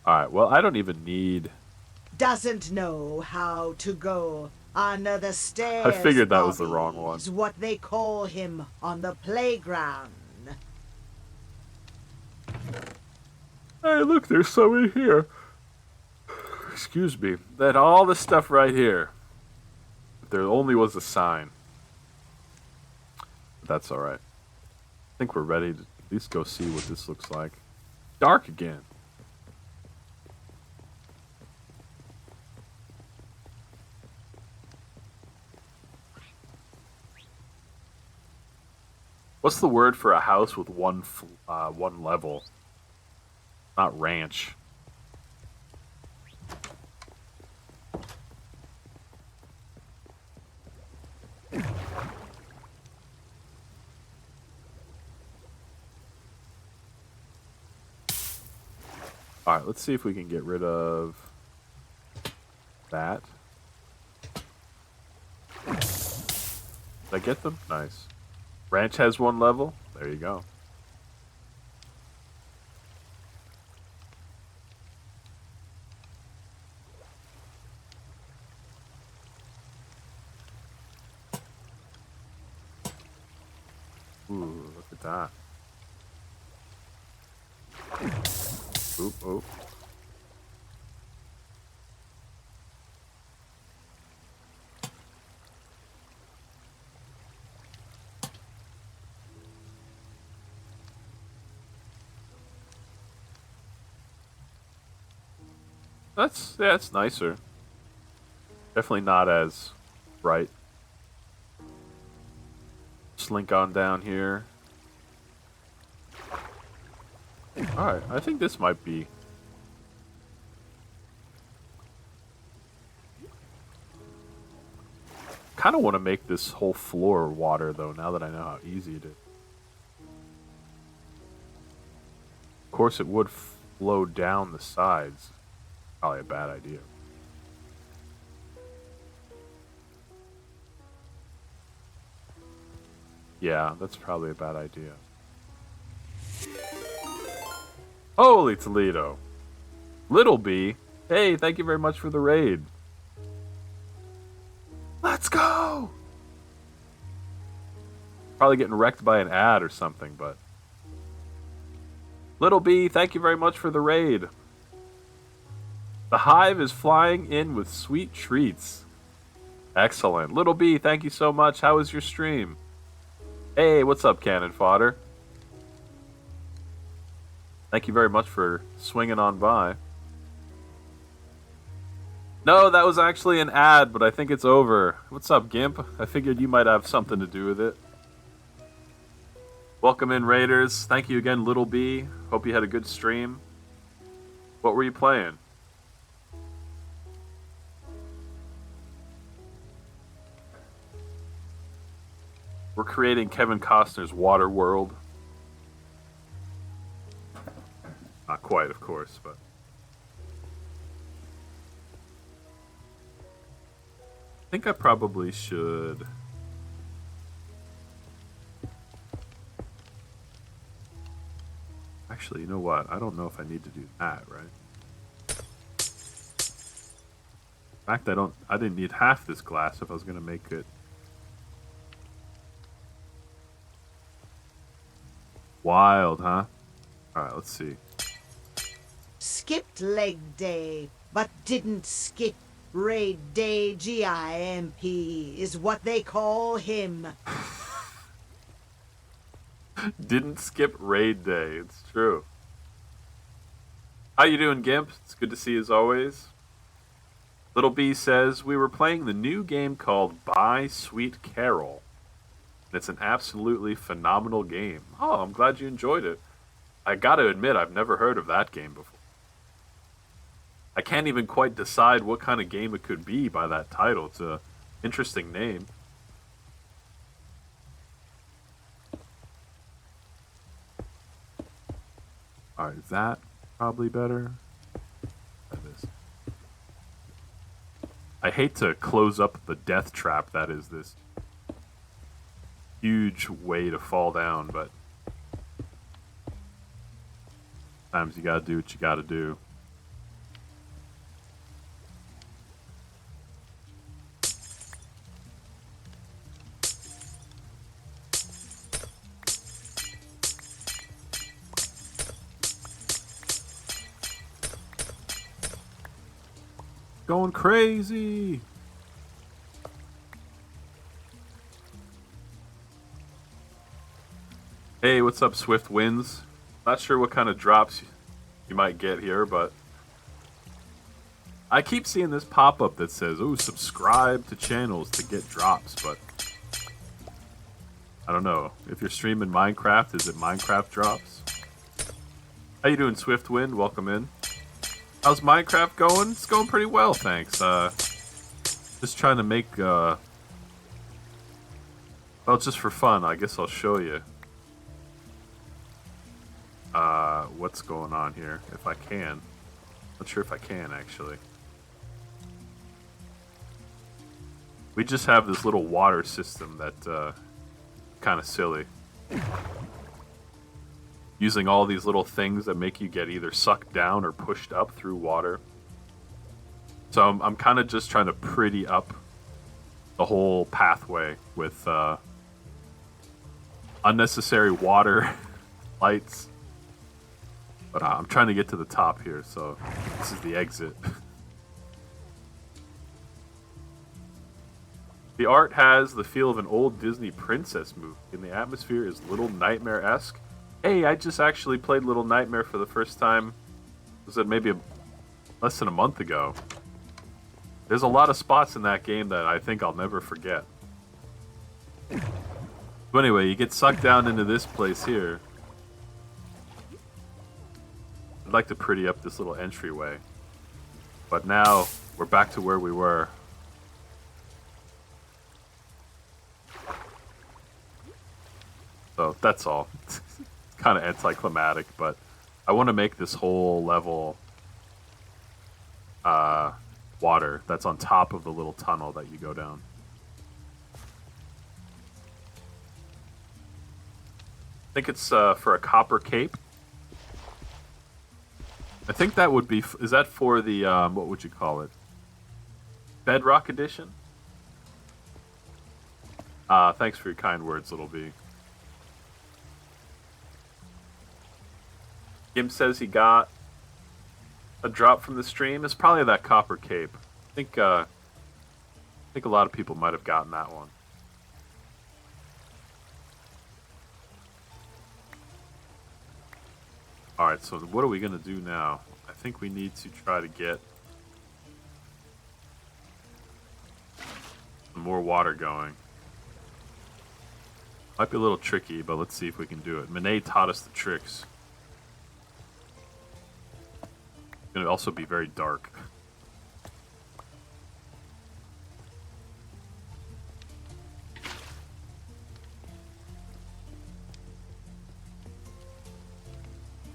Alright, well, I don't even need... Doesn't know how to go under the stairs. I figured that was the Bobby, wrong one. is what they call him on the playground. Hey, look, there's some in here. Excuse me. That all this stuff right here. If there only was a sign. But that's alright. I think we're ready to at least go see what this looks like. Dark again. What's the word for a house with one level? Not ranch. Alright, let's see if we can get rid of that. Did I get them? Nice. Ranch has 1 level. There you go. Ooh, look at that. Oop, oop. That's nicer. Definitely not as bright. Slink on down here. Alright, I think this might be... Kind of want to make this whole floor water, though, now that I know how easy it is. Of course, it would flow down the sides. Probably a bad idea. Yeah, that's probably a bad idea. Holy Toledo! Little B, hey, thank you very much for the raid. Let's go! Probably getting wrecked by an ad or something, but... Little B, thank you very much for the raid. The hive is flying in with sweet treats. Excellent. Little B, thank you so much. How was your stream? Hey, what's up, Cannon Fodder? Thank you very much for swinging on by. No, that was actually an ad, but I think it's over. What's up, Gimp? I figured you might have something to do with it. Welcome in, Raiders. Thank you again, Little B. Hope you had a good stream. What were you playing? We're creating Kevin Costner's Water World. Not quite, of course, but... I think I probably should... Actually, you know what? I don't know if I need to do that, right? In fact, I didn't need half this glass if I was going to make it... Wild, huh? Alright, let's see. Skipped leg day, but didn't skip raid day. GIMP is what they call him. Didn't skip raid day. It's true. How you doing, Gimp? It's good to see you as always. Little B says, we were playing the new game called Bye Sweet Carol. It's an absolutely phenomenal game. Oh, I'm glad you enjoyed it. I gotta admit, I've never heard of that game before. I can't even quite decide what kind of game it could be by that title. It's an interesting name. Alright, is that probably better? That is. I hate to close up the death trap that is this huge way to fall down, but sometimes you gotta do what you gotta do. Going crazy! Hey, what's up, Swift Winds? Not sure what kind of drops you might get here, but I keep seeing this pop-up that says, "Oh, subscribe to channels to get drops," but I don't know. If you're streaming Minecraft, is it Minecraft drops? How you doing, Swift Wind? Welcome in. How's Minecraft going? It's going pretty well, thanks. Just trying to make, well, just for fun, I guess I'll show you. What's going on here, if I can. Not sure if I can, actually. We just have this little water system that kind of silly. Using all these little things that make you get either sucked down or pushed up through water. So I'm kind of just trying to pretty up the whole pathway with unnecessary water lights. But I'm trying to get to the top here, so this is the exit. The art has the feel of an old Disney princess movie, and the atmosphere is Little Nightmare-esque. Hey, I just actually played Little Nightmare for the first time. Was it maybe less than a month ago? There's a lot of spots in that game that I think I'll never forget. But anyway, you get sucked down into this place here. I'd like to pretty up this little entryway. But now, we're back to where we were. So, that's all. It's kind of anticlimactic, but I want to make this whole level water that's on top of the little tunnel that you go down. I think it's for a copper cape. I think that would be... Is that for the... what would you call it? Bedrock edition? Thanks for your kind words, Little B. Kim says he got a drop from the stream. It's probably that copper cape. I think a lot of people might have gotten that one. Alright, so what are we going to do now? I think we need to try to get some more water going. Might be a little tricky, but let's see if we can do it. Monet taught us the tricks. It's going to also be very dark.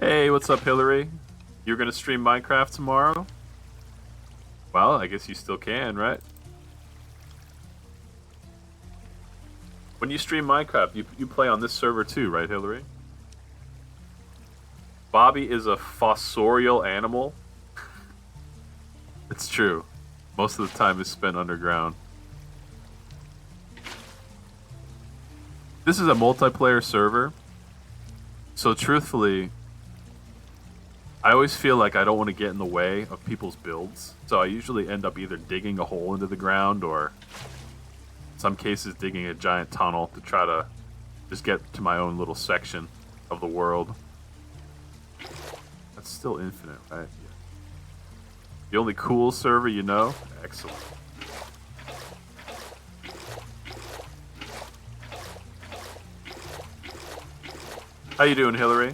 Hey, what's up, Hillary? You're gonna stream Minecraft tomorrow? Well, I guess you still can, right? When you stream Minecraft, you play on this server too, right, Hillary? Bobby is a fossorial animal. It's true. Most of the time is spent underground. This is a multiplayer server. So truthfully, I always feel like I don't want to get in the way of people's builds, so I usually end up either digging a hole into the ground or, in some cases, digging a giant tunnel to try to just get to my own little section of the world. That's still infinite, right? Yeah. The only cool server you know? Excellent. How you doing, Hillary?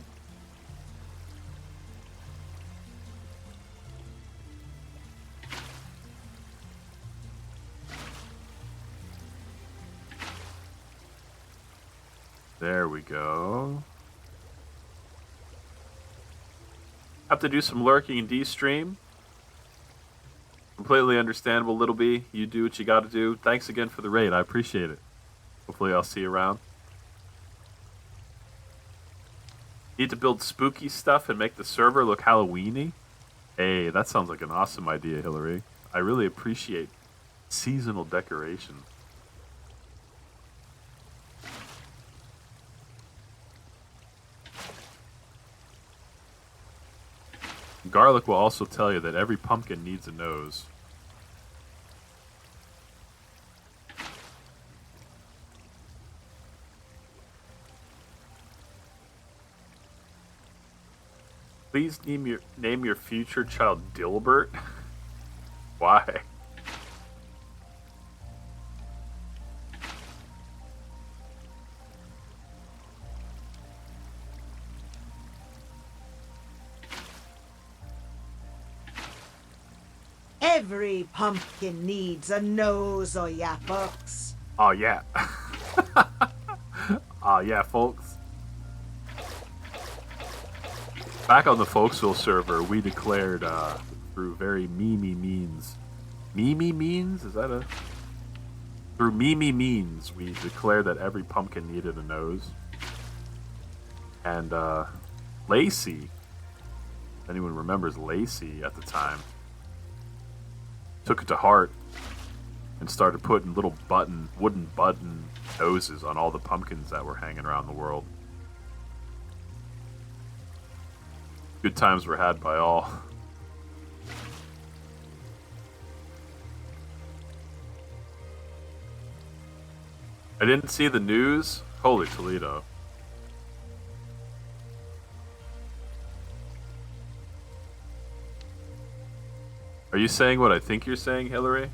There we go. Have to do some lurking in D-Stream. Completely understandable, Little B. You do what you gotta do. Thanks again for the raid. I appreciate it. Hopefully I'll see you around. Need to build spooky stuff and make the server look Halloween-y? Hey, that sounds like an awesome idea, Hillary. I really appreciate seasonal decoration. Garlic will also tell you that every pumpkin needs a nose. Please name your future child Dilbert. Why? Every pumpkin needs a nose, oh yeah, folks. Oh yeah. Oh yeah, folks. Back on the Folksville server, we declared through very memey means. Memey means? Is that a... Through memey means, we declared that every pumpkin needed a nose. And, Lacey, if anyone remembers Lacey at the time, took it to heart and started putting little wooden button noses on all the pumpkins that were hanging around the world. Good times were had by all. I didn't see the news. Holy Toledo. Are you saying what I think you're saying, Hillary?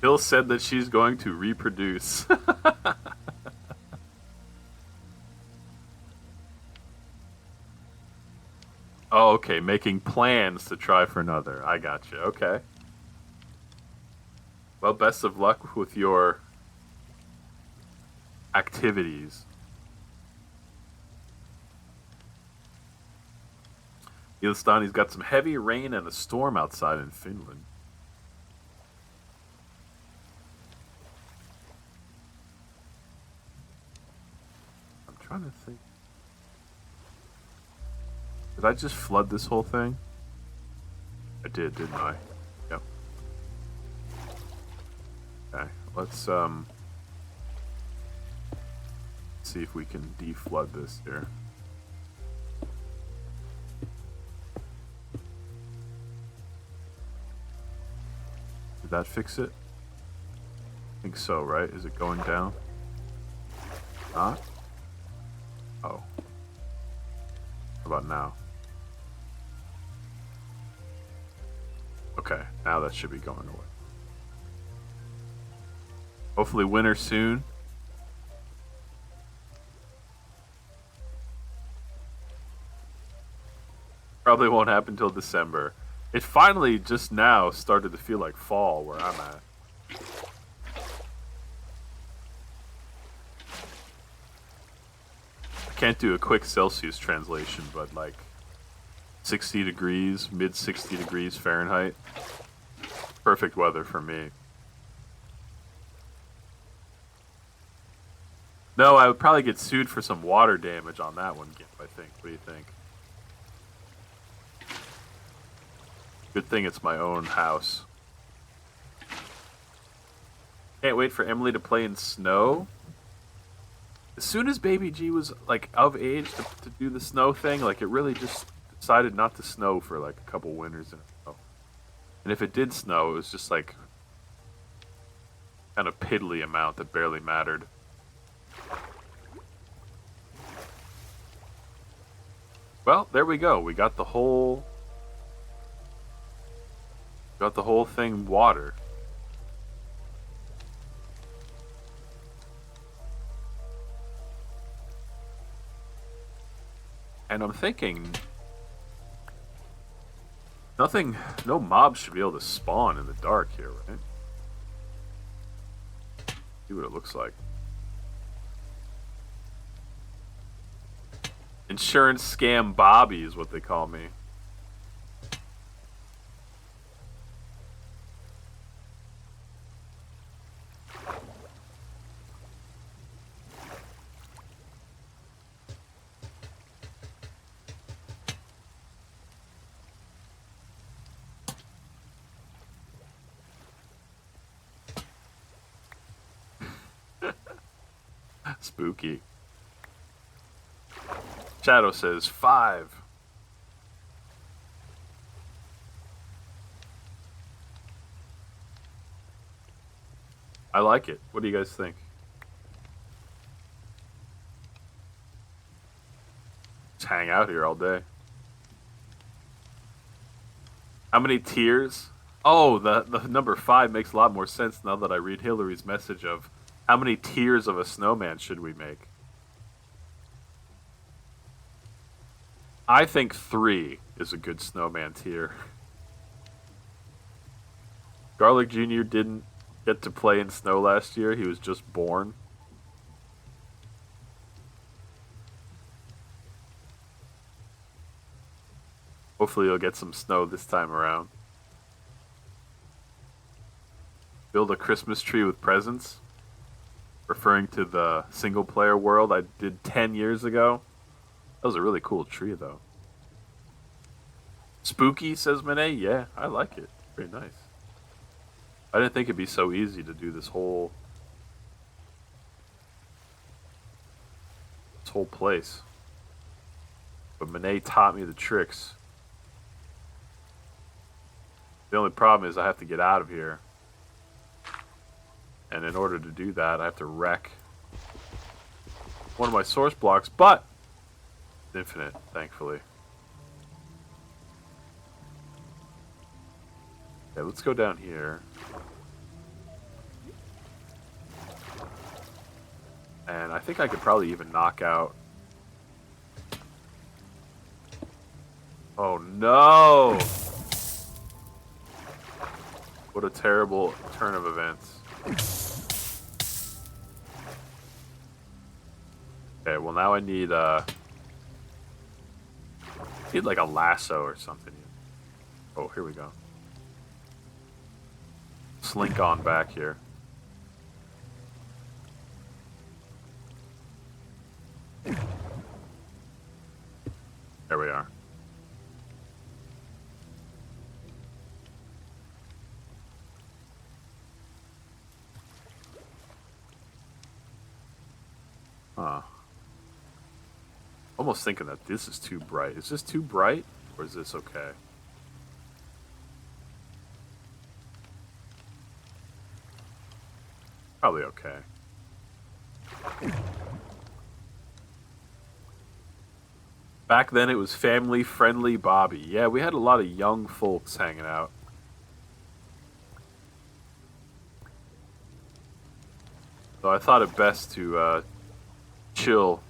Bill said that she's going to reproduce. Oh, okay. Making plans to try for another. I got you. Okay. Well, best of luck with your activities. Ilstani's got some heavy rain and a storm outside in Finland. I'm trying to think. Did I just flood this whole thing? I did, didn't I? Yep. Okay, let's see if we can deflood this here. Did that fix it? I think so, right? Is it going down? Not? Oh. How about now? Okay, now that should be going away. Hopefully winter soon. Probably won't happen till December. It finally just now started to feel like fall where I'm at. I can't do a quick Celsius translation, but like 60 degrees, mid 60 degrees Fahrenheit. Perfect weather for me. No, I would probably get sued for some water damage on that one, Gimp, I think. What do you think? Good thing it's my own house. Can't wait for Emily to play in snow. As soon as Baby G was like of age to do the snow thing, like it really just decided not to snow for like a couple winters in a row. And if it did snow, it was just like kind of piddly amount that barely mattered. Well, there we go. We got the whole thing water. And I'm thinking no mobs should be able to spawn in the dark here, right? See what it looks like. Insurance scam Bobby is what they call me. Spooky. Shadow says 5. I like it. What do you guys think? Just hang out here all day. How many tiers? Oh, the number 5 makes a lot more sense now that I read Hillary's message of how many tiers of a snowman should we make? I think 3 is a good snowman tier. Garlic Jr. didn't get to play in snow last year. He was just born. Hopefully he'll get some snow this time around. Build a Christmas tree with presents. Referring to the single player world I did 10 years ago. That was a really cool tree though. Spooky, says Monet. Yeah, I like it. Very nice. I didn't think it'd be so easy to do this whole place. But Monet taught me the tricks. The only problem is I have to get out of here. And in order to do that, I have to wreck one of my source blocks, but it's infinite, thankfully. Okay, let's go down here. And I think I could probably even knock out... Oh no! What a terrible turn of events. Okay, well now I need like a lasso or something. Oh, here we go. Slink on back here. There we are. Huh. Almost thinking that this is too bright. Is this too bright? Or is this okay? Probably okay. Back then it was family-friendly Bobby. Yeah, we had a lot of young folks hanging out. So I thought it best to chill.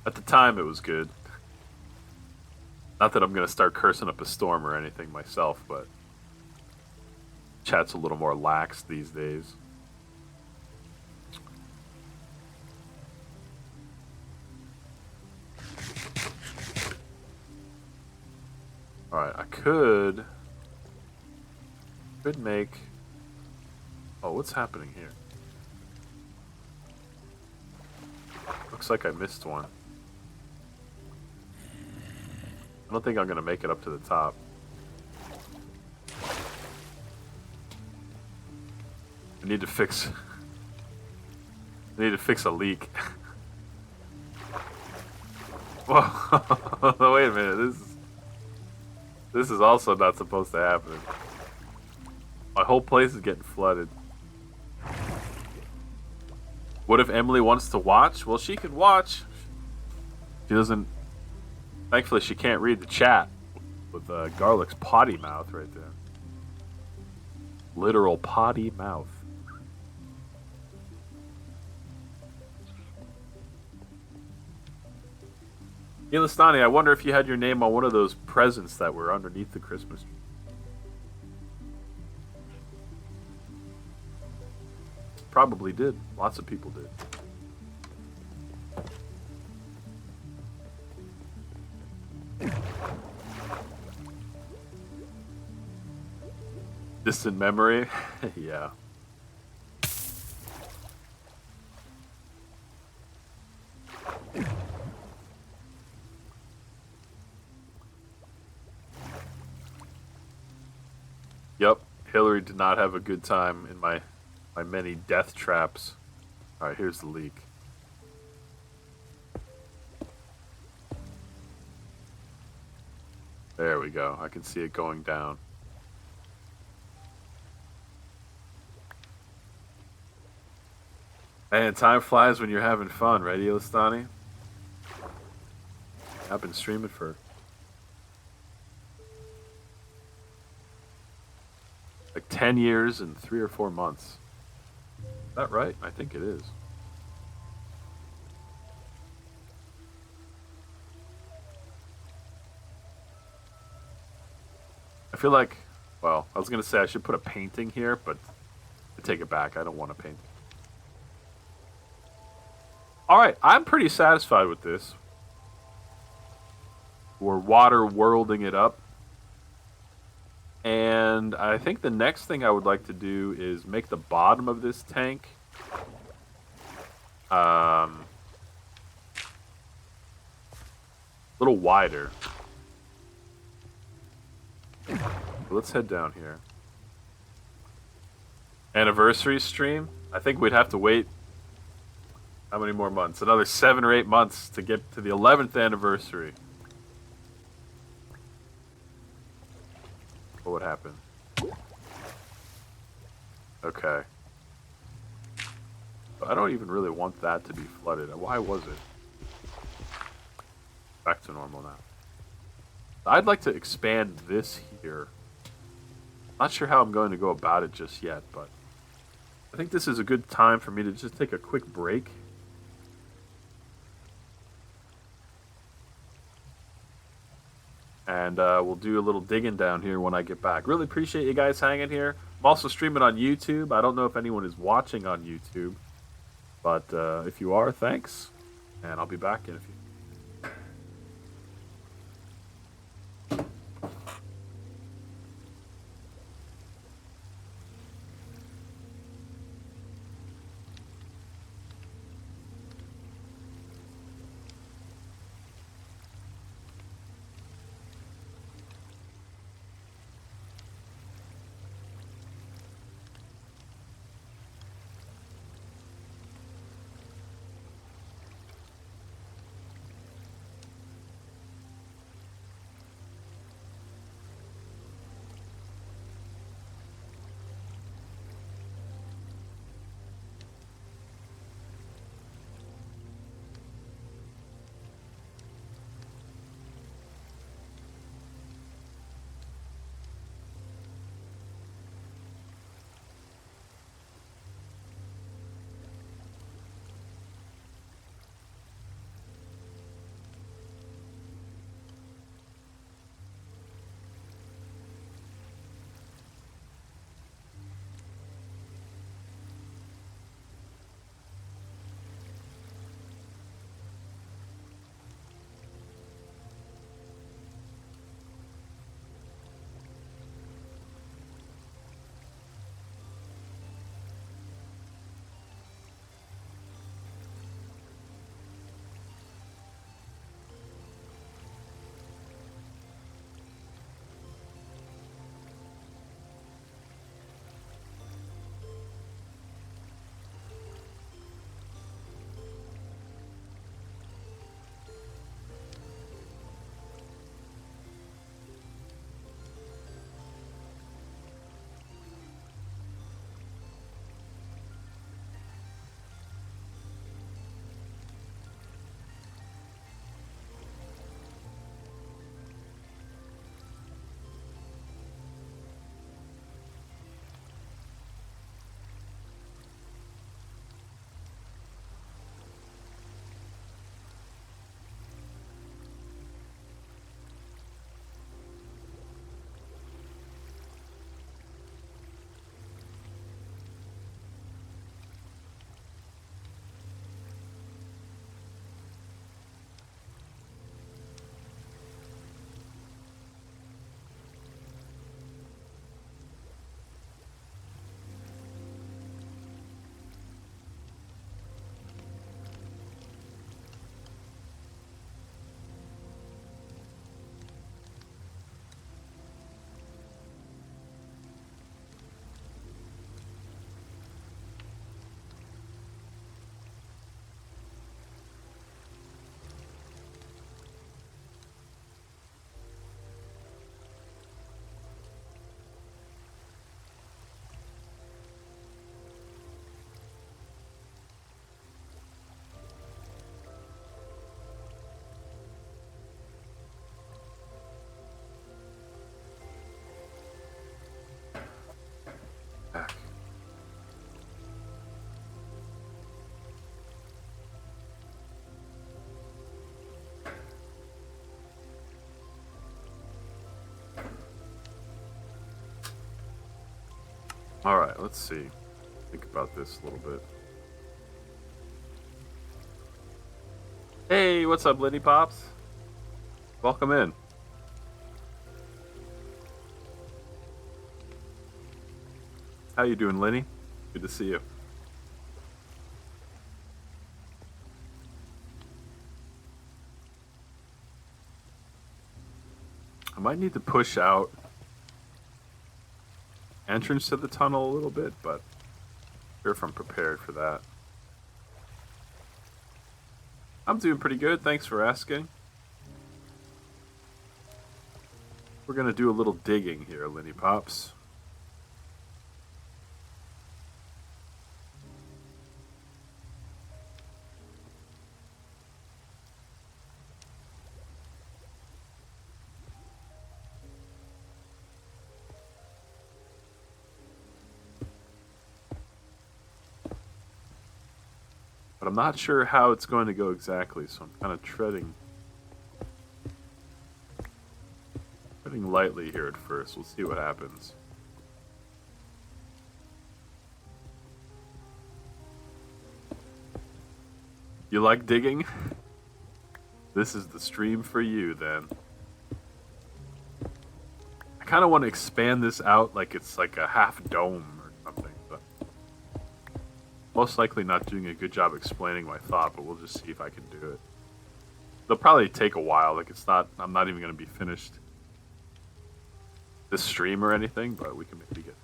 At the time it was good. Not that I'm going to start cursing up a storm or anything myself, but chat's a little more lax these days. Alright, I could make... Oh, what's happening here? Looks like I missed one. I don't think I'm gonna make it up to the top. I need to fix... I need to fix a leak. Whoa, wait a minute, this is also not supposed to happen. My whole place is getting flooded. What if Emily wants to watch? Well, she can watch. She doesn't... Thankfully, she can't read the chat with Garlic's potty mouth right there. Literal potty mouth. Ilistani, I wonder if you had your name on one of those presents that were underneath the Christmas tree. Probably did. Lots of people did. Distant memory? Yeah. Yep, Hillary did not have a good time in my many death traps. Alright, here's the leak. There we go. I can see it going down. Man, time flies when you're having fun, right, Ilistani? I've been streaming for like 10 years and 3 or 4 months. that right? I think it is. I feel like, well, I was gonna say I should put a painting here, but I take it back. I don't want a painting. All right, I'm pretty satisfied with this. We're water worlding it up. And I think the next thing I would like to do is make the bottom of this tank a little wider. Let's head down here. Anniversary stream? I think we'd have to wait. How many more months? Another 7 or 8 months to get to the 11th anniversary. What would happen? Okay. I don't even really want that to be flooded. Why was it? Back to normal now. I'd like to expand this here. Not sure how I'm going to go about it just yet, but I think this is a good time for me to just take a quick break. And we'll do a little digging down here when I get back. Really appreciate you guys hanging here. I'm also streaming on YouTube. I don't know if anyone is watching on YouTube, but if you are, thanks. And I'll be back in a few. All right, let's see. Think about this a little bit. Hey, what's up, Liddy Pops? Welcome in. How you doing, Lenny? Good to see you. I might need to push out entrance to the tunnel a little bit, but I'm sure if I'm prepared for that. I'm doing pretty good, thanks for asking. We're gonna do a little digging here, Lenny Pops. But I'm not sure how it's going to go exactly, so I'm kind of treading lightly here at first. We'll see what happens. You like digging? This is the stream for you, then. I kind of want to expand this out like it's like a half dome or something, but most likely not doing a good job explaining my thought, but we'll just see if I can do it. It'll probably take a while, like I'm not even going to be finished this stream or anything, but we can maybe get.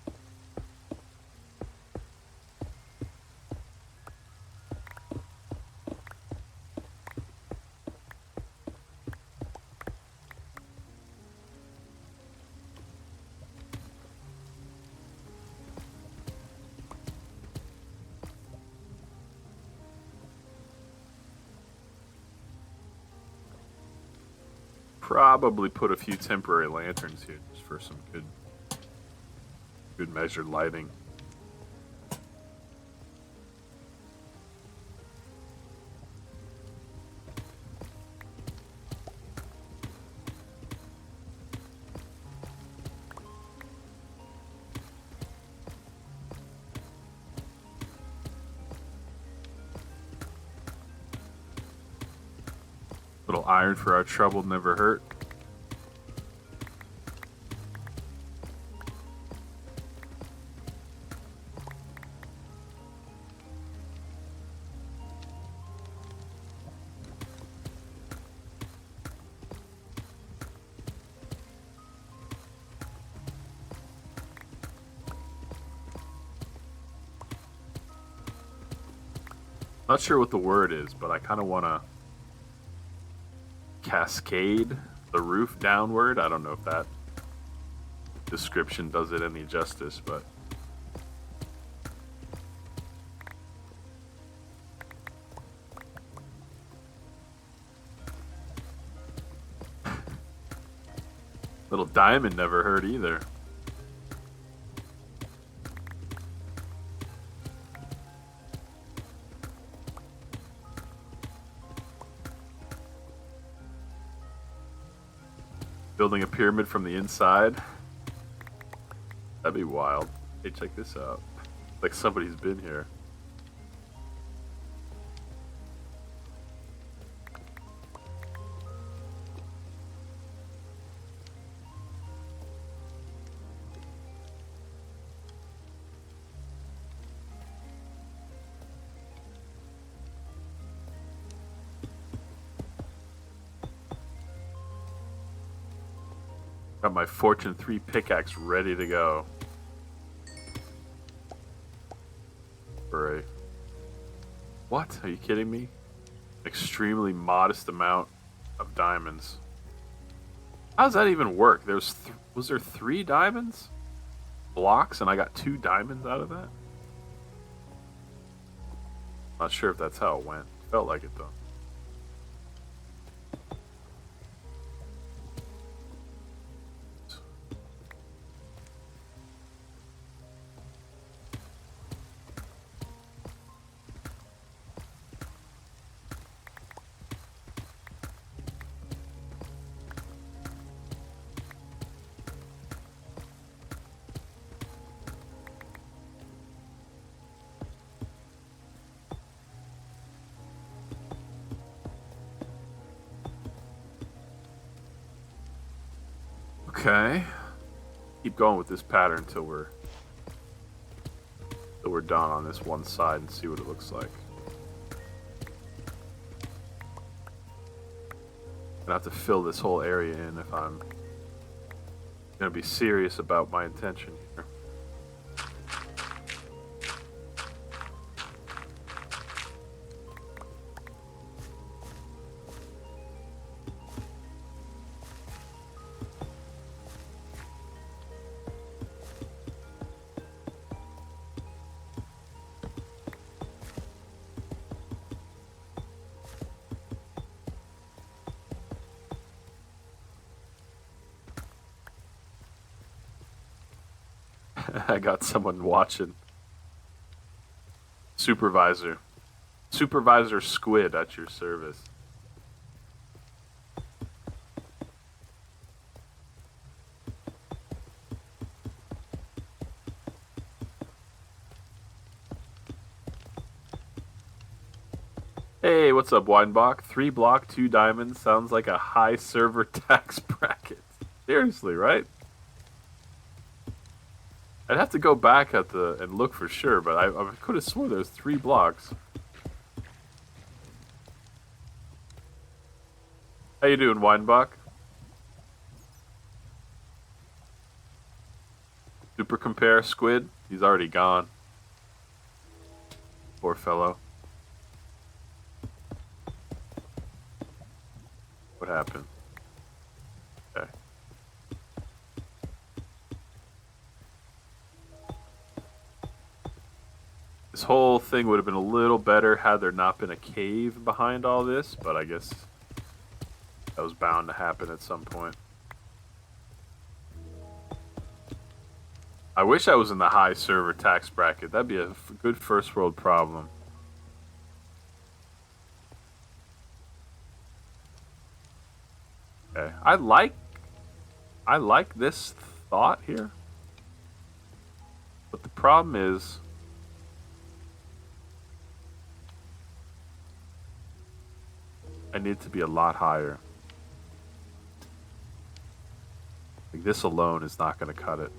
Probably put a few temporary lanterns here just for some good measured lighting. Little iron for our trouble never hurt. Not sure what the word is, but I kind of want to cascade the roof downward. I don't know if that description does it any justice, but little diamond never hurt either. Building a pyramid from the inside. That'd be wild. Hey, check this out. Like somebody's been here. Got my Fortune 3 pickaxe ready to go. For a... What? Are you kidding me? Extremely modest amount of diamonds. How does that even work? Was there 3 diamonds? Blocks and I got 2 diamonds out of that? Not sure if that's how it went. Felt like it though. Okay. Keep going with this pattern until we're done on this one side and see what it looks like. Gonna have to fill this whole area in if I'm gonna be serious about my intention here. I got someone watching. Supervisor Squid at your service. Hey, what's up, Weinbach? 3 block, 2 diamonds. Sounds like a high server tax bracket. Seriously, right? I'd have to go back at and look for sure, but I could have swore there's 3 blocks. How you doing, Weinbach? Super compare Squid? He's already gone. Poor fellow. What happened? Okay. This whole thing would have been a little better had there not been a cave behind all this, but I guess that was bound to happen at some point. I wish I was in the high server tax bracket. That'd be a good first world problem. Okay. I like this thought here. But the problem is I need to be a lot higher. Like this alone is not going to cut it.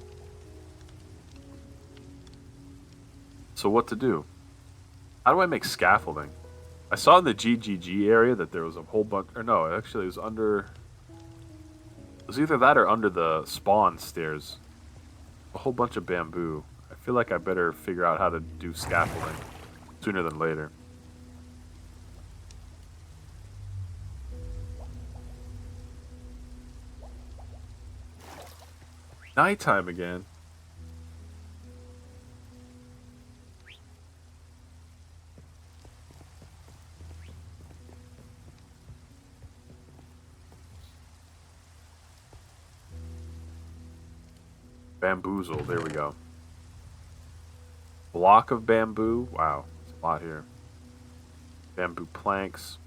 So what to do? How do I make scaffolding? I saw in the GGG area that there was a whole bunch, or no, actually it was under, it was either that or under the spawn stairs. A whole bunch of bamboo. I feel like I better figure out how to do scaffolding sooner than later. Nighttime again. Bamboozle, there we go. Block of bamboo. Wow, there's a lot here. Bamboo planks.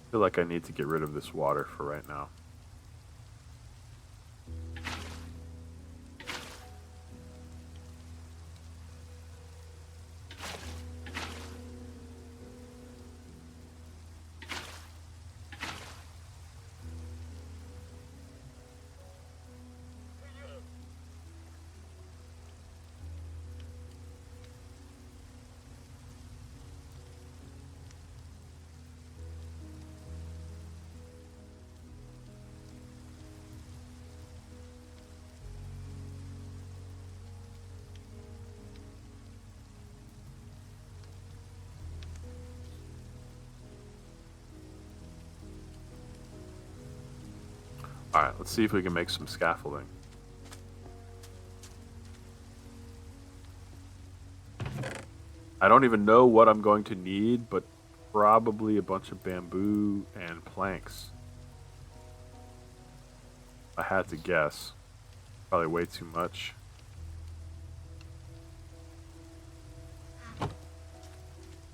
I feel like I need to get rid of this water for right now. Alright, let's see if we can make some scaffolding. I don't even know what I'm going to need, but probably a bunch of bamboo and planks. I had to guess. Probably way too much.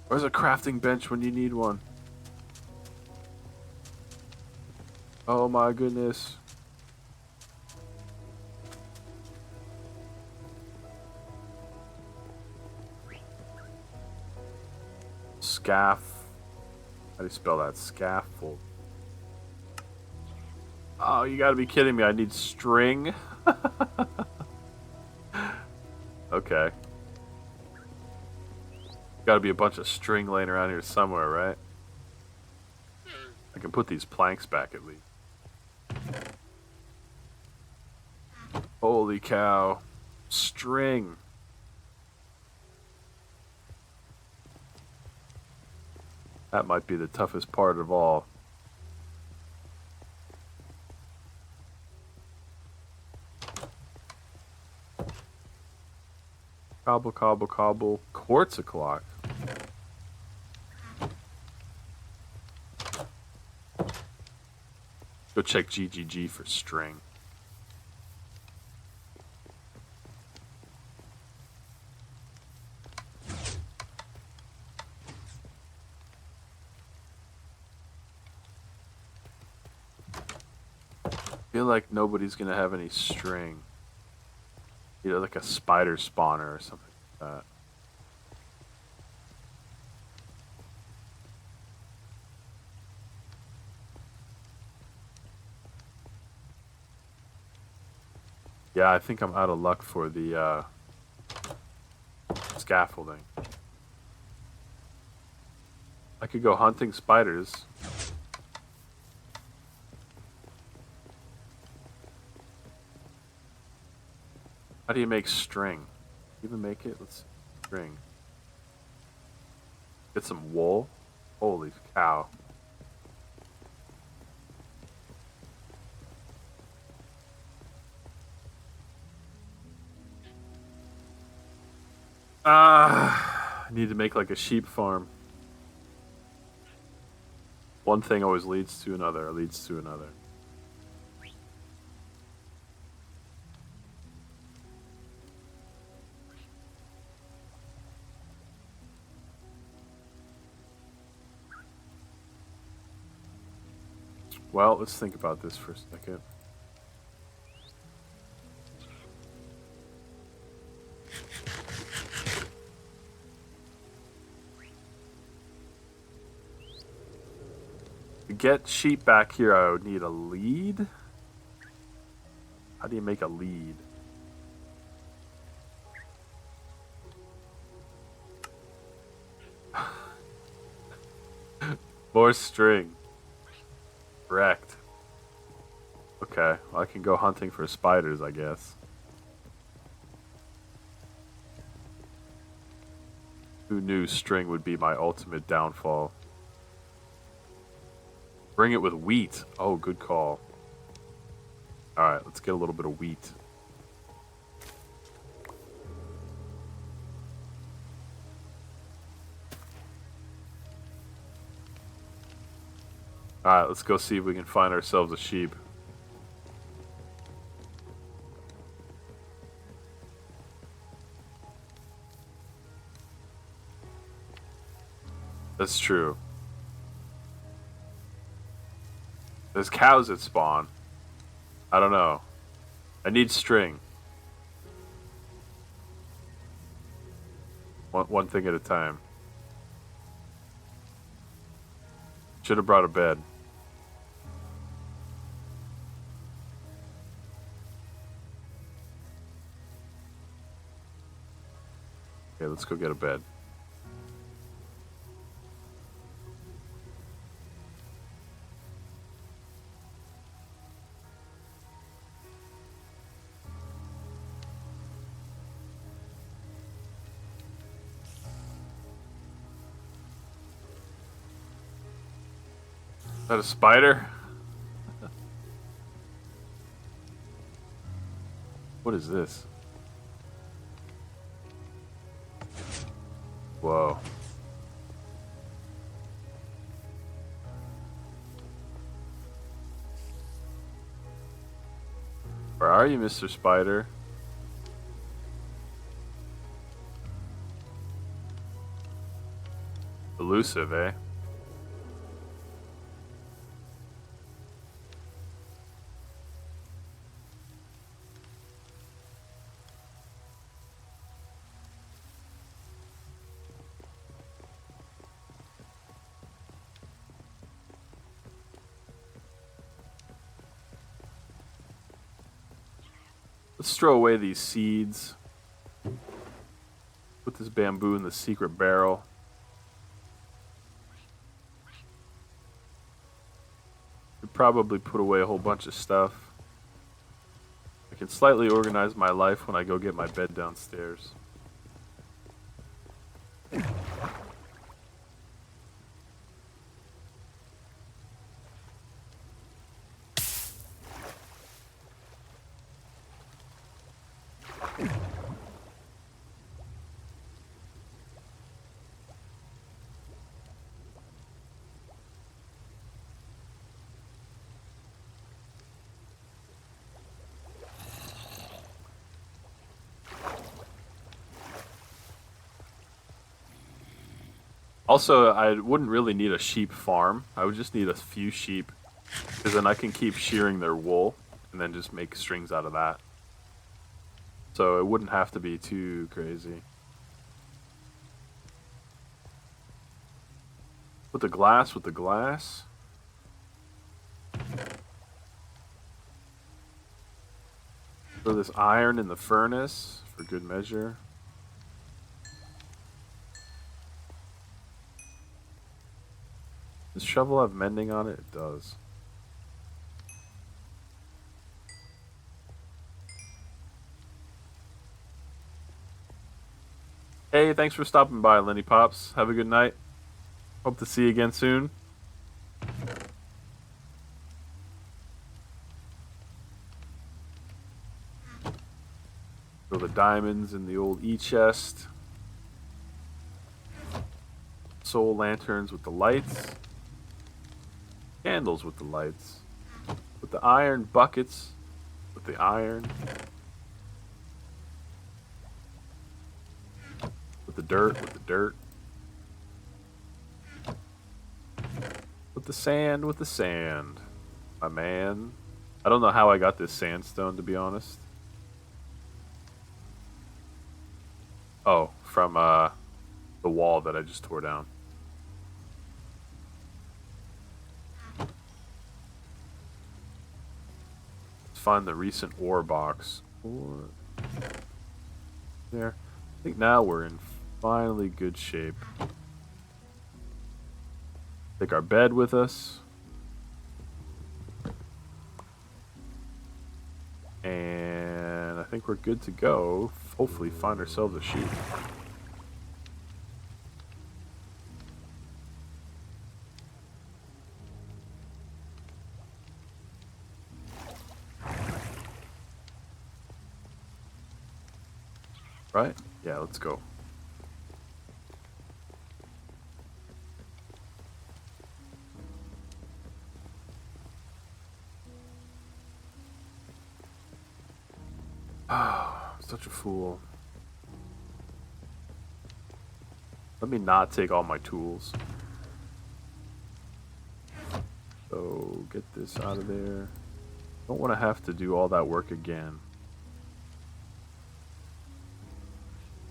Where's a crafting bench when you need one? Oh my goodness. How do you spell that? Scaffold. Oh, you gotta be kidding me. I need string. Okay. Gotta be a bunch of string laying around here somewhere, right? I can put these planks back at least. Holy cow. String. That might be the toughest part of all. Cobble, cobble, cobble. Quartz o'clock. Go check GGG for string. I feel like nobody's gonna have any string. You know, like a spider spawner or something like that. Yeah, I think I'm out of luck for the scaffolding. I could go hunting spiders. How do you make string? Even make it? Let's see. String. Get some wool. Holy cow. I need to make like a sheep farm. One thing always leads to another, leads to another. Well, let's think about this for a second. To get sheep back here, I would need a lead. How do you make a lead? More string. Correct. Okay, well, I can go hunting for spiders, I guess. Who knew string would be my ultimate downfall? Bring it with wheat. Oh, good call. Alright, let's get a little bit of wheat. Alright, let's go see if we can find ourselves a sheep. That's true. There's cows that spawn. I don't know. I need string. One thing at a time. Should have brought a bed. Okay, let's go get a bed. Is that a spider? What is this? Whoa. Where are you, Mr. Spider? Elusive, eh? Let's throw away these seeds. Put this bamboo in the secret barrel. Could probably put away a whole bunch of stuff. I can slightly organize my life when I go get my bed downstairs. Also, I wouldn't really need a sheep farm. I would just need a few sheep, because then I can keep shearing their wool, and then just make strings out of that. So it wouldn't have to be too crazy. With the glass, with the glass. Throw this iron in the furnace, for good measure. Does shovel have mending on it? It does. Hey, thanks for stopping by, Lenny Pops. Have a good night. Hope to see you again soon. Throw the diamonds in the old E-chest. Soul lanterns with the lights. Candles with the lights. With the iron buckets. With the iron. With the dirt. With the dirt. With the sand. With the sand. My man. I don't know how I got this sandstone, to be honest. Oh, from the wall that I just tore down. Find the recent ore box. Ore. There. I think now we're in finally good shape. Take our bed with us. And I think we're good to go. Hopefully find ourselves a sheep. Right? Yeah, let's go. Oh, such a fool. Let me not take all my tools. So, get this out of there. Don't want to have to do all that work again.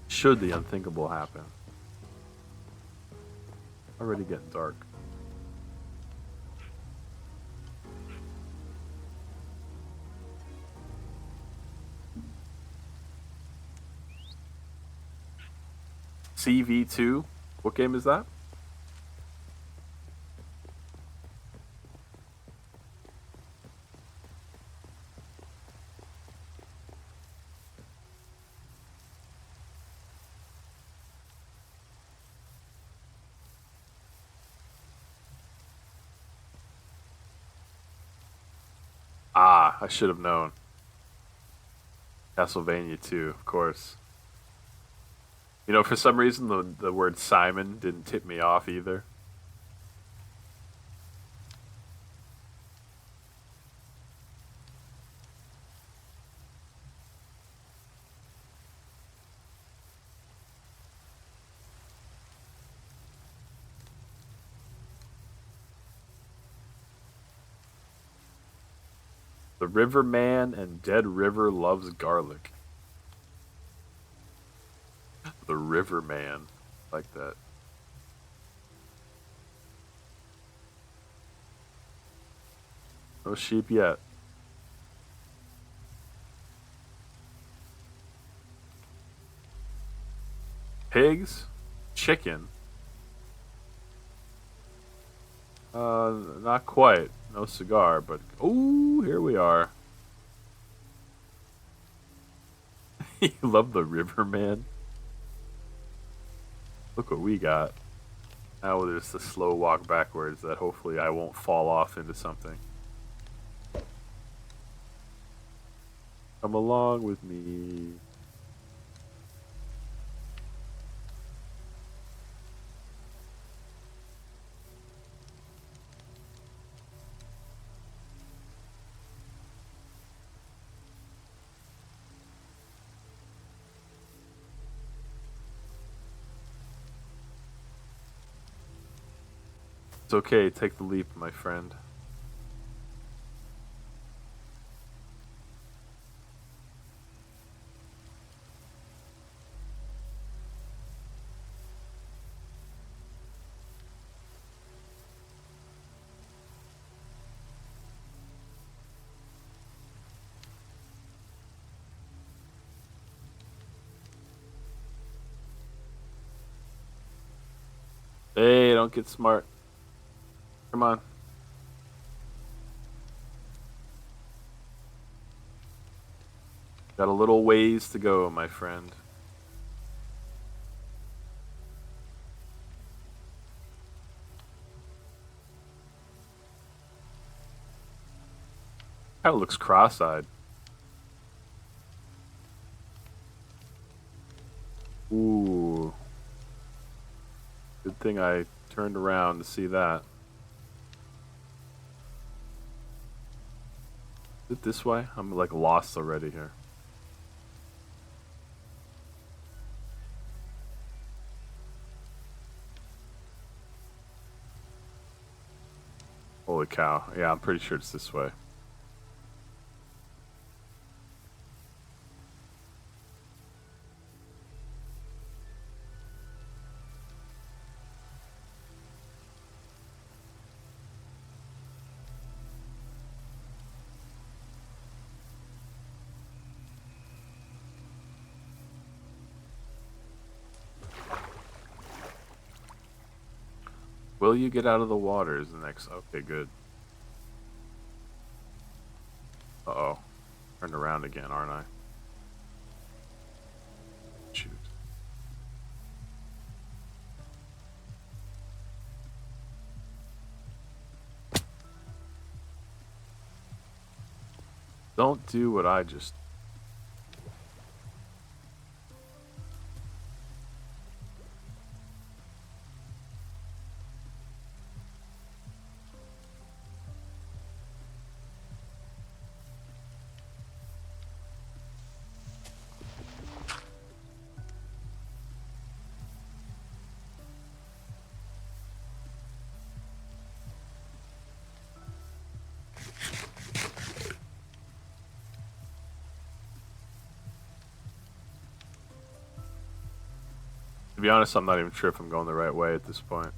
Should the unthinkable happen. Already getting dark. CV2? What game is that? Ah, I should have known. Castlevania 2, of course. You know, for some reason, the word Simon didn't tip me off either. The River Man and Dead River loves garlic. The River Man. Like that. No sheep yet. Pigs? Chicken? Not quite. No cigar, but... Ooh, here we are. You love the river, man? Look what we got. Now there's a slow walk backwards that hopefully I won't fall off into something. Come along with me. It's okay, take the leap, my friend. Hey, don't get smart. Come on. Got a little ways to go, my friend. Kinda looks cross-eyed. Ooh. Good thing I turned around to see that. Is it this way? I'm like lost already here. Holy cow. Yeah, I'm pretty sure it's this way. Will you get out of the water is the next... Okay, good. Uh-oh. Turned around again, aren't I? Shoot. Don't do what I just... To be honest, I'm not even sure if I'm going the right way at this point.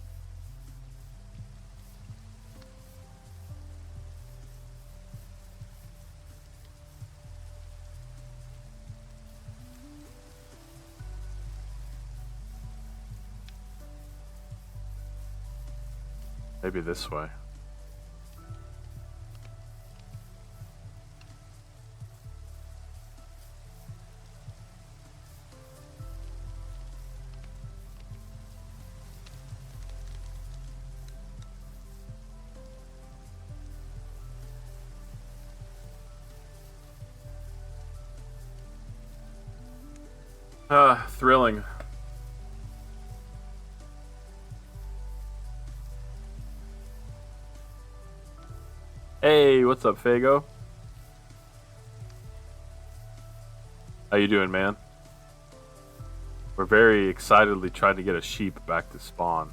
Maybe this way. Thrilling. Hey, what's up, Fago? How you doing, man? We're very excitedly trying to get a sheep back to spawn.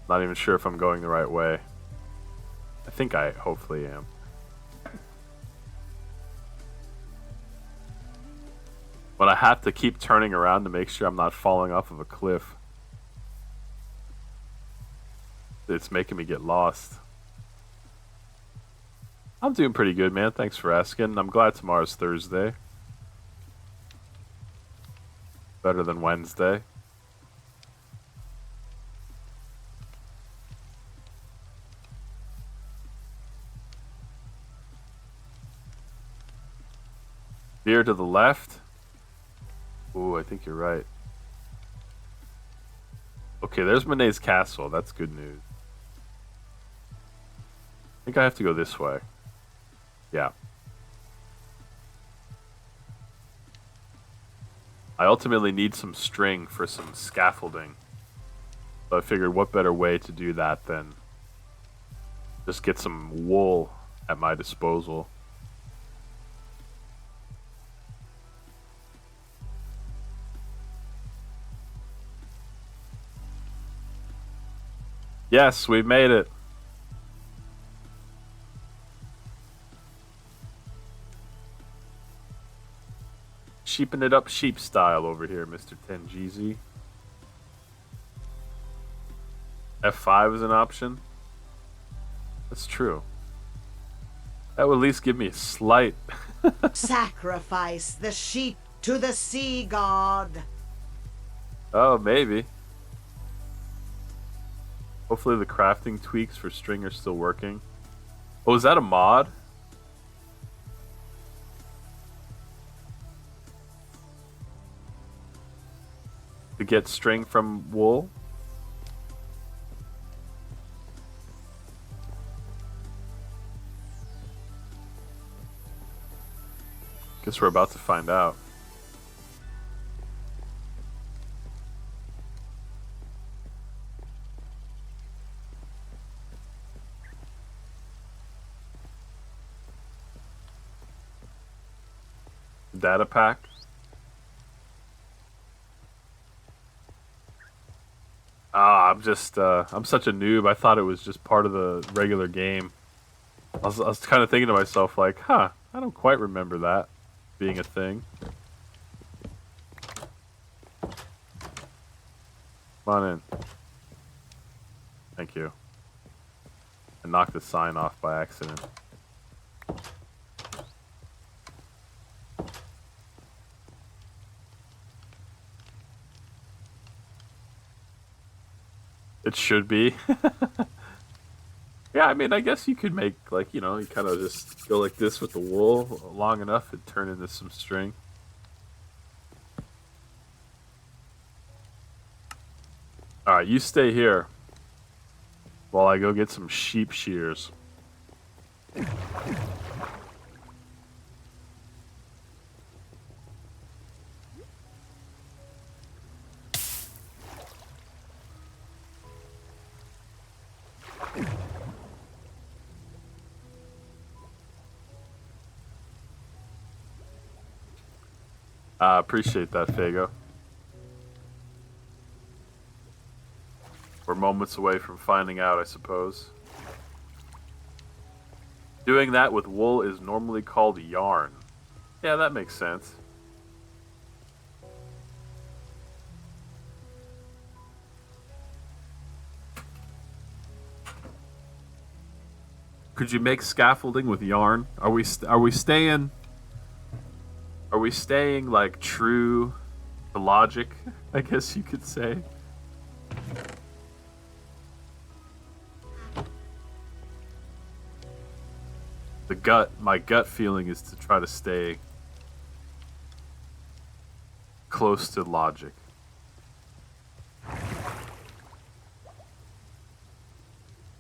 Not even sure if I'm going the right way. I think I hopefully am. But I have to keep turning around to make sure I'm not falling off of a cliff. It's making me get lost. I'm doing pretty good, man. Thanks for asking. I'm glad tomorrow's Thursday. Better than Wednesday. Veer to the left. Ooh, I think you're right. Okay, there's Monet's castle. That's good news. I think I have to go this way. Yeah. I ultimately need some string for some scaffolding. So I figured what better way to do that than just get some wool at my disposal. Yes, we made it. Sheeping it up sheep style over here, Mr. Tenjeezy. F5 is an option. That's true. That would at least give me a slight... Sacrifice the sheep to the sea god. Oh, maybe. Hopefully the crafting tweaks for string are still working. Oh, is that a mod? To get string from wool? Guess we're about to find out. Data pack. I'm such a noob. I thought it was just part of the regular game. I was kind of thinking to myself, like, huh, I don't quite remember that being a thing. Come on in. Thank you. I knocked the sign off by accident. It should be. Yeah, I mean, I guess you could make, like, you know, you kind of just go like this with the wool long enough and turn into some string. Alright, you stay here while I go get some sheep shears. I appreciate that, Fago. We're moments away from finding out, I suppose. Doing that with wool is normally called yarn. Yeah, that makes sense. Could you make scaffolding with yarn? Are we staying like true to logic, I guess you could say? My gut feeling is to try to stay close to logic.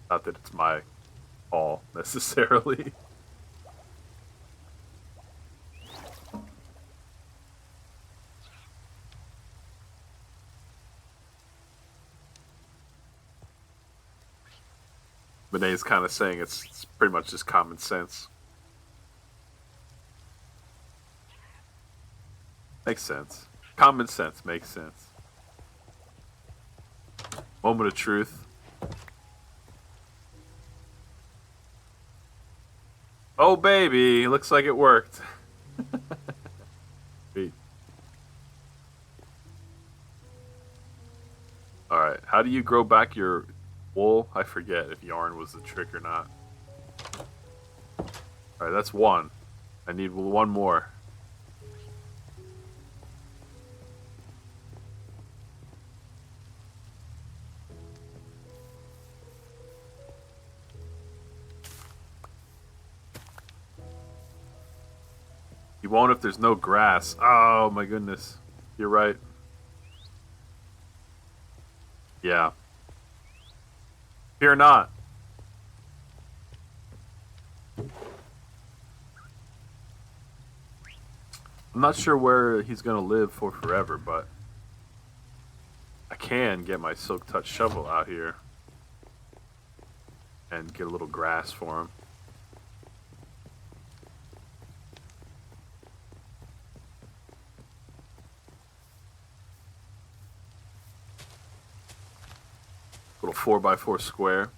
Not that it's my call necessarily. Benet's kind of saying it's pretty much just common sense. Makes sense. Common sense makes sense. Moment of truth. Oh baby, looks like it worked. Sweet. Alright, how do you grow back your wool? I forget if yarn was the trick or not. Alright, that's one. I need one more. You won't if there's no grass. Oh my goodness. You're right. Yeah. Fear not. I'm not sure where he's gonna live for forever, but I can get my Silk Touch shovel out here and get a little grass for him. Little 4x4 square.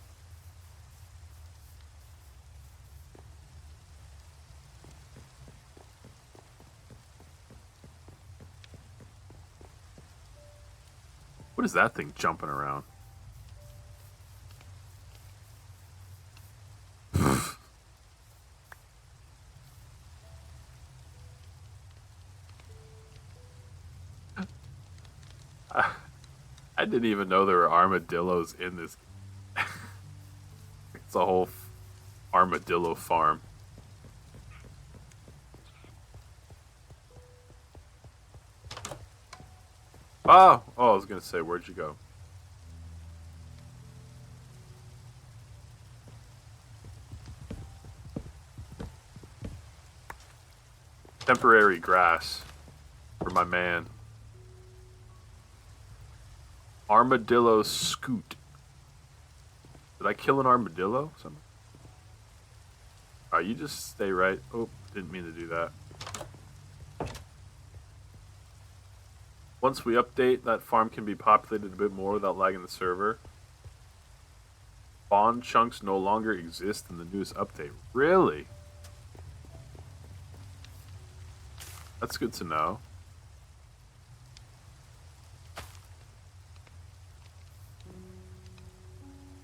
What is that thing jumping around? I didn't even know there were armadillos in this. It's a whole armadillo farm. Oh, I was gonna say, where'd you go? Temporary grass for my man. Armadillo scoot. Did I kill an armadillo? Something? Alright, you just stay right. Oh, didn't mean to do that. Once we update, that farm can be populated a bit more without lagging the server. Spawn chunks no longer exist in the newest update. Really? That's good to know.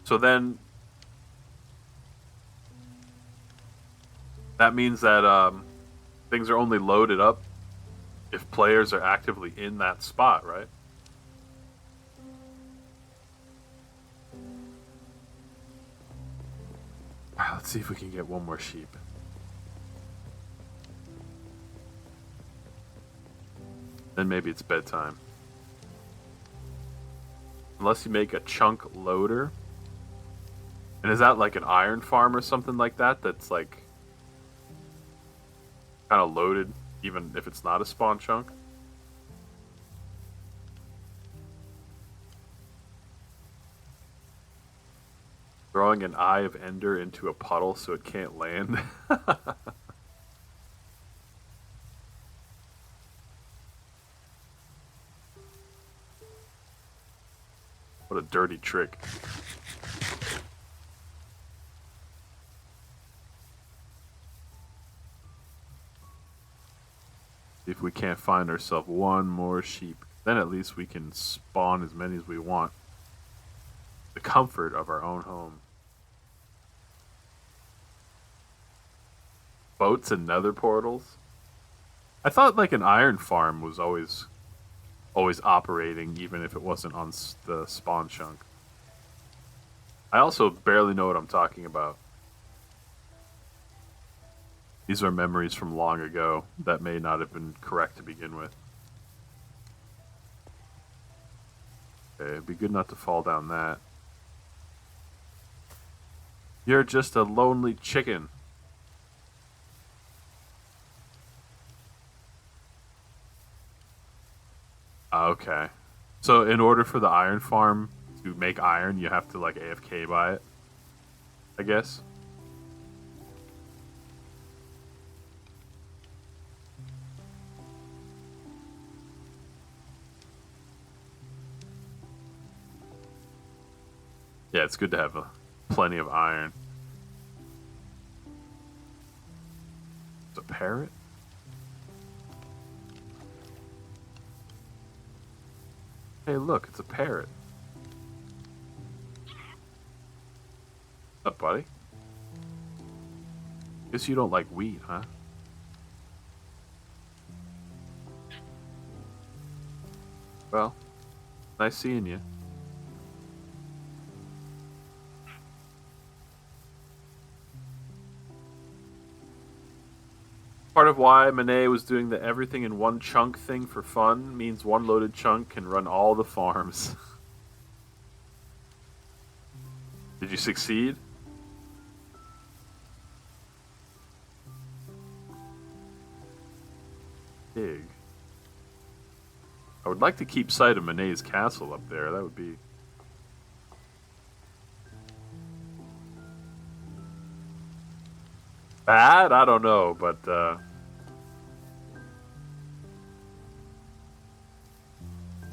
So then, that means that things are only loaded up if players are actively in that spot, right? Let's see if we can get one more sheep. Then maybe it's bedtime. Unless you make a chunk loader. And is that like an iron farm or something like that? That's like kind of loaded, even if it's not a spawn chunk? Throwing an Eye of Ender into a puddle so it can't land. What a dirty trick. If we can't find ourselves one more sheep, then at least we can spawn as many as we want. The comfort of our own home. Boats and nether portals? I thought like an iron farm was always operating, even if it wasn't on the spawn chunk. I also barely know what I'm talking about. These are memories from long ago that may not have been correct to begin with. Okay, it'd be good not to fall down that. You're just a lonely chicken. Okay. So in order for the iron farm to make iron, you have to like AFK by it, I guess. Yeah, it's good to have plenty of iron. It's a parrot? Hey, look, it's a parrot. What's up, buddy? Guess you don't like wheat, huh? Well, nice seeing you. Part of why Monet was doing the everything in one chunk thing for fun means one loaded chunk can run all the farms. Did you succeed? Big. I would like to keep sight of Monet's castle up there. That would be... bad? I don't know, but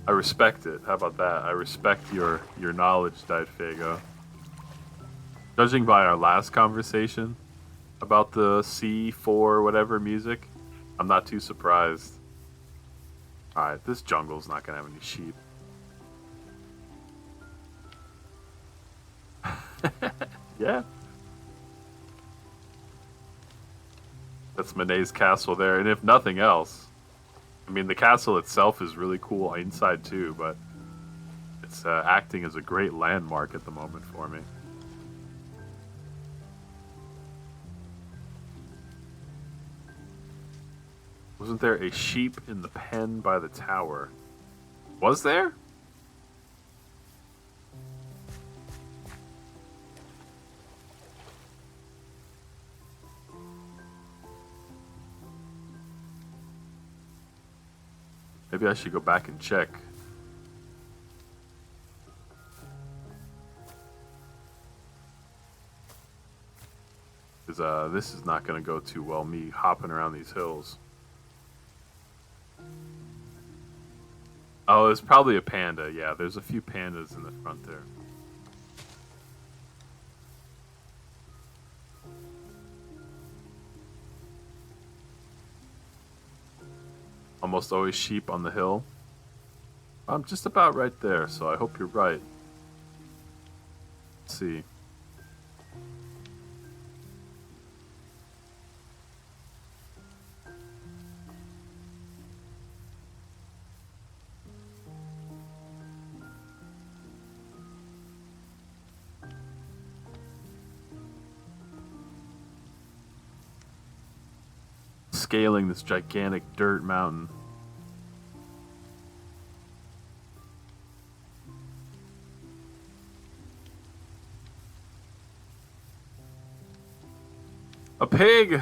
I respect it. How about that? I respect your knowledge, Fago. Judging by our last conversation about the C4 whatever music, I'm not too surprised. Alright, this jungle's not gonna have any sheep. Yeah. That's Monet's castle there, and if nothing else, I mean, the castle itself is really cool inside too, but it's acting as a great landmark at the moment for me. Wasn't there a sheep in the pen by the tower? Was there? Maybe I should go back and check. Because this is not going to go too well, me hopping around these hills. Oh, it's probably a panda. Yeah, there's a few pandas in the front there. Almost always sheep on the hill. I'm just about right there, so I hope you're right. Let's see. Scaling this gigantic dirt mountain. A pig!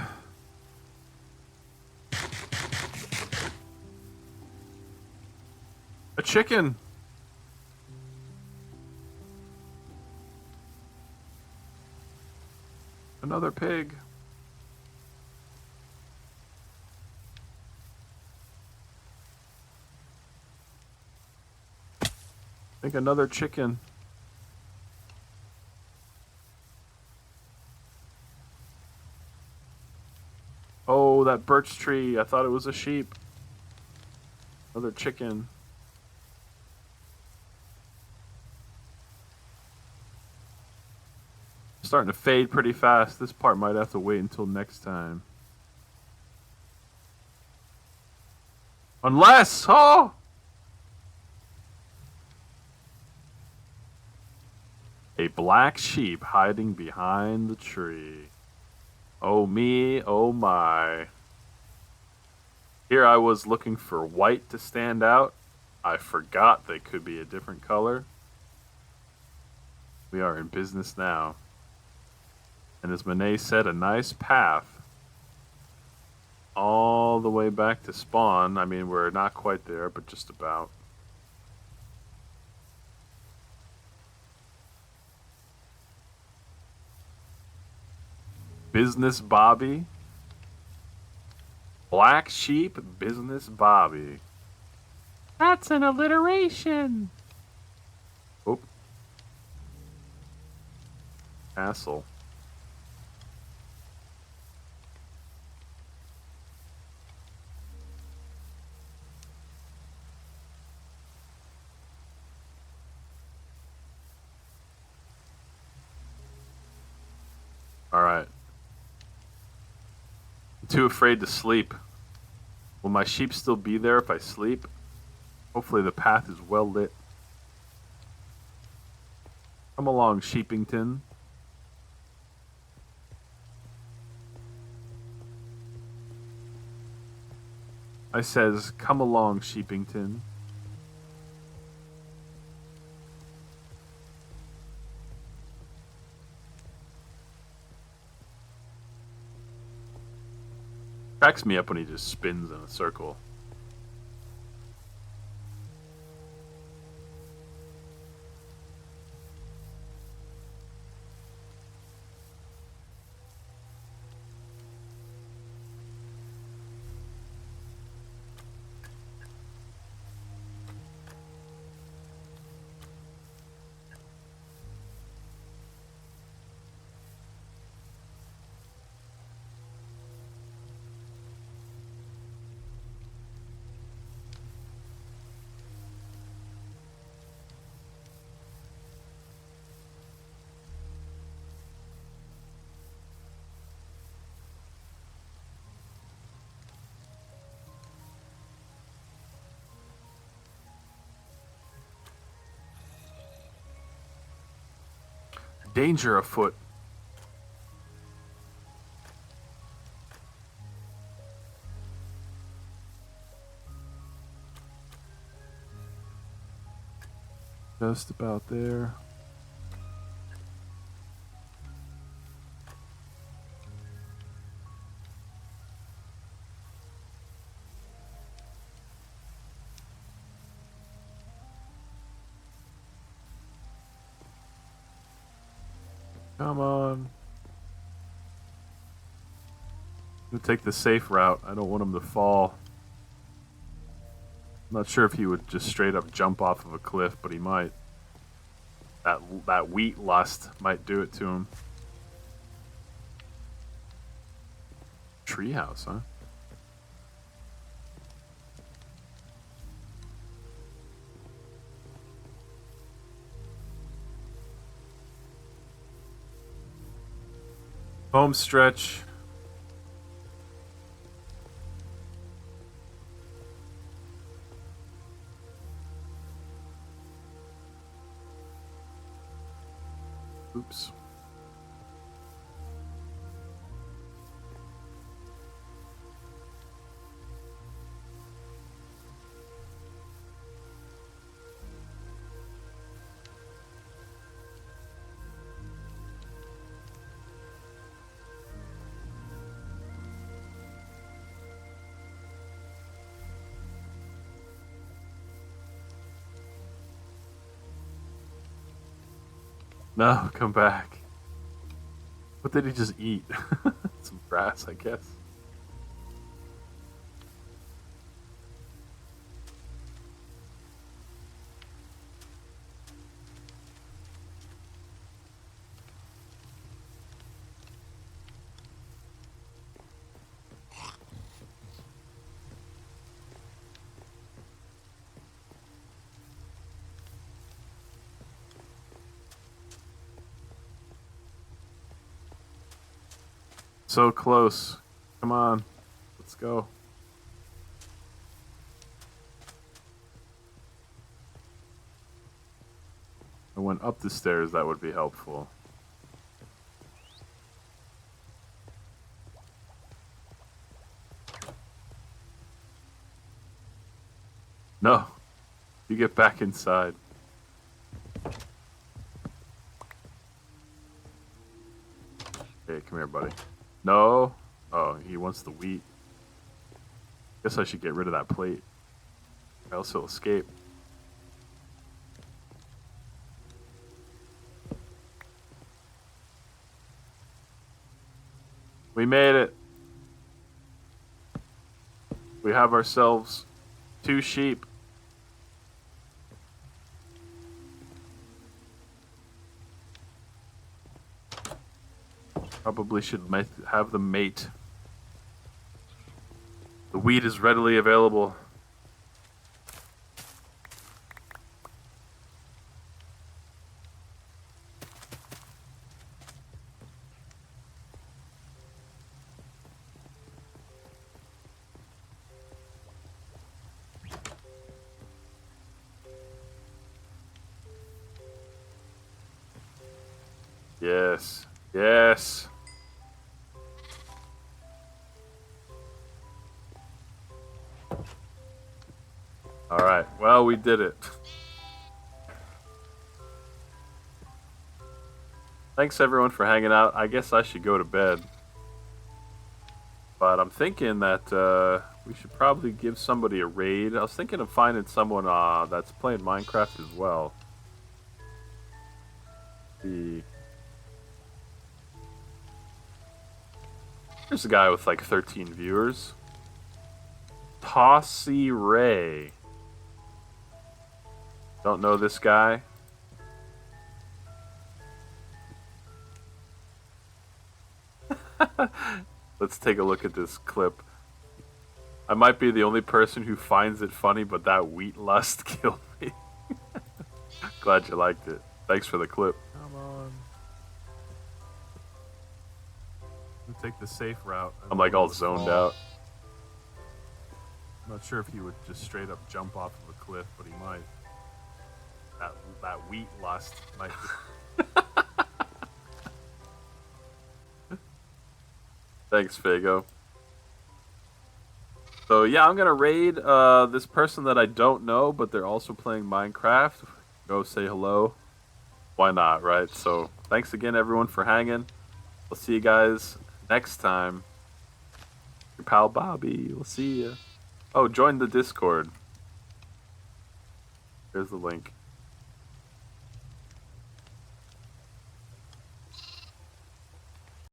A chicken! Another pig. I think another chicken. Oh, that birch tree. I thought it was a sheep. Another chicken. Starting to fade pretty fast. This part might have to wait until next time. Unless, oh! A black sheep hiding behind the tree. Oh me, oh my. Here I was looking for white to stand out. I forgot they could be a different color. We are in business now. And as Monet said, a nice path all the way back to spawn. I mean, we're not quite there, but just about. Business Bobby. Black Sheep Business Bobby. That's an alliteration. Oh. Castle. All right. I'm too afraid to sleep. Will my sheep still be there if I sleep? Hopefully the path is well lit. Come along, Sheepington. I says, come along, Sheepington. Cracks me up when he just spins in a circle. Danger afoot. Just about there. Come on. We'll take the safe route. I don't want him to fall. I'm not sure if he would just straight up jump off of a cliff, but he might. That wheat lust might do it to him. Treehouse, huh? Home stretch. Oops. No, come back. What did he just eat? Some grass, I guess. So close. Come on. Let's go. I went up the stairs, that would be helpful. No. You get back inside. Hey, come here, buddy. No. Oh, he wants the wheat. Guess I should get rid of that plate. Or else he'll escape. We made it. We have ourselves 2 sheep. Probably should have them mate. The wheat is readily available. Yes. Yes. Somehow we did it. Thanks everyone for hanging out. I guess I should go to bed. But I'm thinking that we should probably give somebody a raid. I was thinking of finding someone that's playing Minecraft as well. There's a guy with like 13 viewers. Tossy Ray. Don't know this guy. Let's take a look at this clip. I might be the only person who finds it funny, but that wheat lust killed me. Glad you liked it. Thanks for the clip. Come on. We'll take the safe route. I'm like all zoned out. I'm not sure if he would just straight up jump off of a cliff, but he might. That wheat lust might. Thanks, Fago. So yeah, I'm gonna raid this person that I don't know, but they're also playing Minecraft. Go say hello. Why not, right? So thanks again, everyone, for hanging. We'll see you guys next time. Your pal Bobby. We'll see you. Oh, join the Discord. Here's the link.